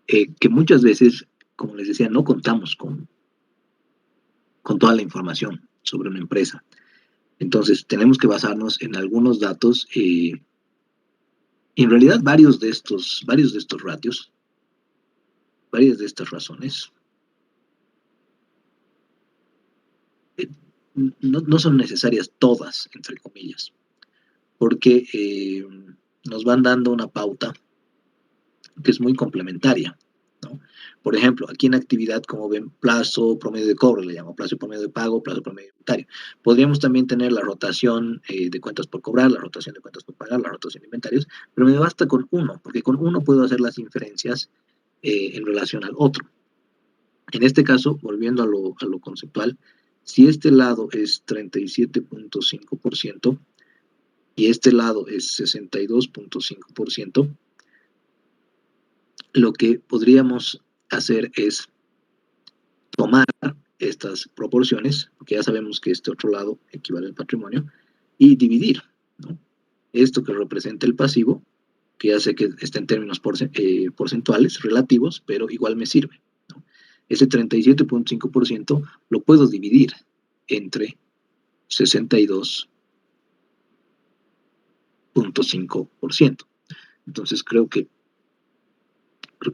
que muchas veces, como les decía, no contamos con toda la información sobre una empresa. Entonces, tenemos que basarnos en algunos datos. Y en realidad, varios de estos ratios, varias de estas razones, no son necesarias todas, entre comillas, porque nos van dando una pauta que es muy complementaria, ¿no? Por ejemplo, aquí en actividad, como ven, plazo promedio de cobro, le llamo plazo promedio de pago, plazo promedio de inventario. Podríamos también tener la rotación de cuentas por cobrar, la rotación de cuentas por pagar, la rotación de inventarios, pero me basta con uno, porque con uno puedo hacer las inferencias en relación al otro. En este caso, volviendo a lo conceptual, si este lado es 37.5% y este lado es 62.5%, lo que podríamos hacer es tomar estas proporciones, porque ya sabemos que este otro lado equivale al patrimonio, y dividir, ¿no? Esto que representa el pasivo, que ya sé que está en términos porcentuales, relativos, pero igual me sirve, ¿no? Ese 37.5% lo puedo dividir entre 62.5%. Entonces creo que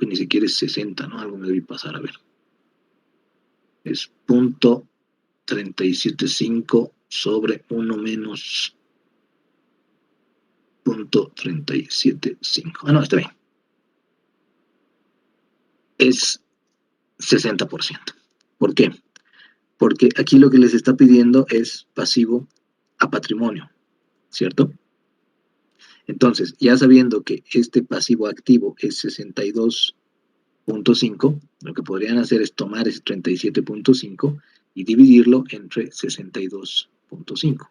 ni siquiera es 60, ¿no? Algo me debe pasar, a ver. Es 0.375 sobre 1 menos 0.375. No, está bien. Es 60%. ¿Por qué? Porque aquí lo que les está pidiendo es pasivo a patrimonio, ¿cierto? Entonces, ya sabiendo que este pasivo activo es 62.5, lo que podrían hacer es tomar ese 37.5 y dividirlo entre 62.5.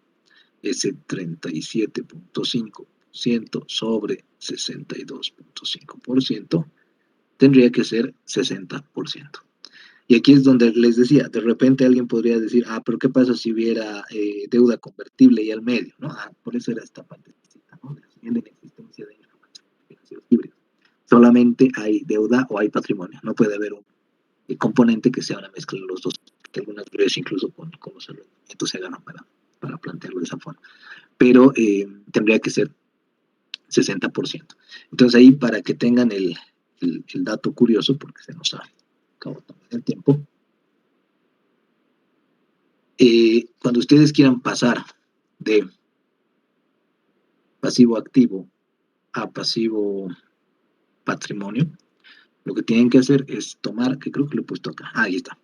Ese 37.5% sobre 62.5% tendría que ser 60%. Y aquí es donde les decía, de repente alguien podría decir, pero ¿qué pasa si hubiera deuda convertible y al medio? ¿No? Por eso era esta partecita, ¿no? De la existencia de instrumentos financieros híbridos. Solamente hay deuda o hay patrimonio. No puede haber un componente que sea una mezcla de los dos, que algunas veces incluso con los argumentos se agarran para plantearlo de esa forma. Pero tendría que ser 60%. Entonces ahí, para que tengan el dato curioso, porque se nos acabó también el tiempo, cuando ustedes quieran pasar de pasivo activo a pasivo patrimonio, lo que tienen que hacer es tomar, que creo que lo he puesto acá, ahí está.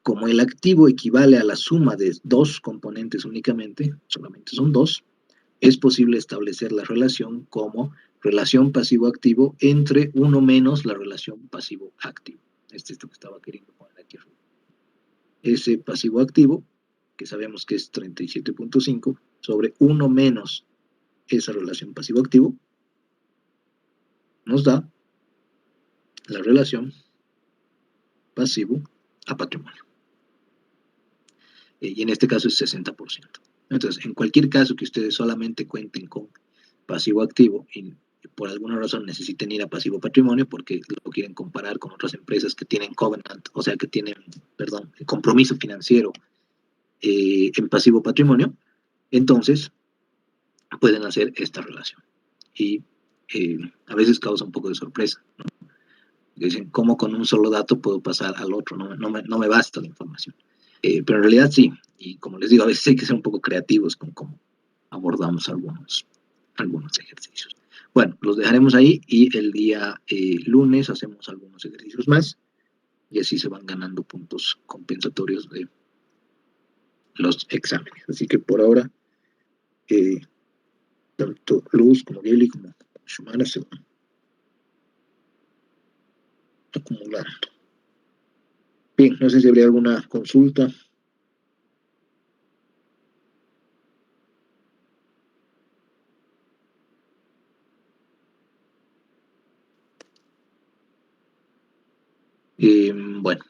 Como el activo equivale a la suma de dos componentes únicamente, solamente son dos, es posible establecer la relación como relación pasivo-activo entre uno menos la relación pasivo-activo. Esto que estaba queriendo poner aquí arriba. Ese pasivo-activo, que sabemos que es 37.5, sobre 1 menos esa relación pasivo-activo, nos da la relación pasivo a patrimonio. Y en este caso es 60%. Entonces, en cualquier caso que ustedes solamente cuenten con pasivo-activo y por alguna razón necesiten ir a pasivo patrimonio porque lo quieren comparar con otras empresas que tienen covenant, o sea, que tienen, compromiso financiero en pasivo patrimonio, entonces pueden hacer esta relación. Y a veces causa un poco de sorpresa, ¿no? Dicen, ¿cómo con un solo dato puedo pasar al otro? No me basta la información. Pero en realidad sí, y como les digo, a veces hay que ser un poco creativos con cómo abordamos algunos ejercicios. Bueno, los dejaremos ahí y el día lunes hacemos algunos ejercicios más y así se van ganando puntos compensatorios de los exámenes. Así que por ahora, tanto Luz como Geli como Sumar se va acumulando. Bien, no sé si habría alguna consulta. Bueno,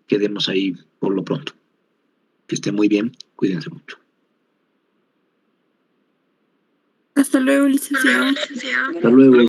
quedemos ahí por lo pronto. Que esté muy bien, cuídense mucho.
Hasta luego, licenciado.
Hasta luego.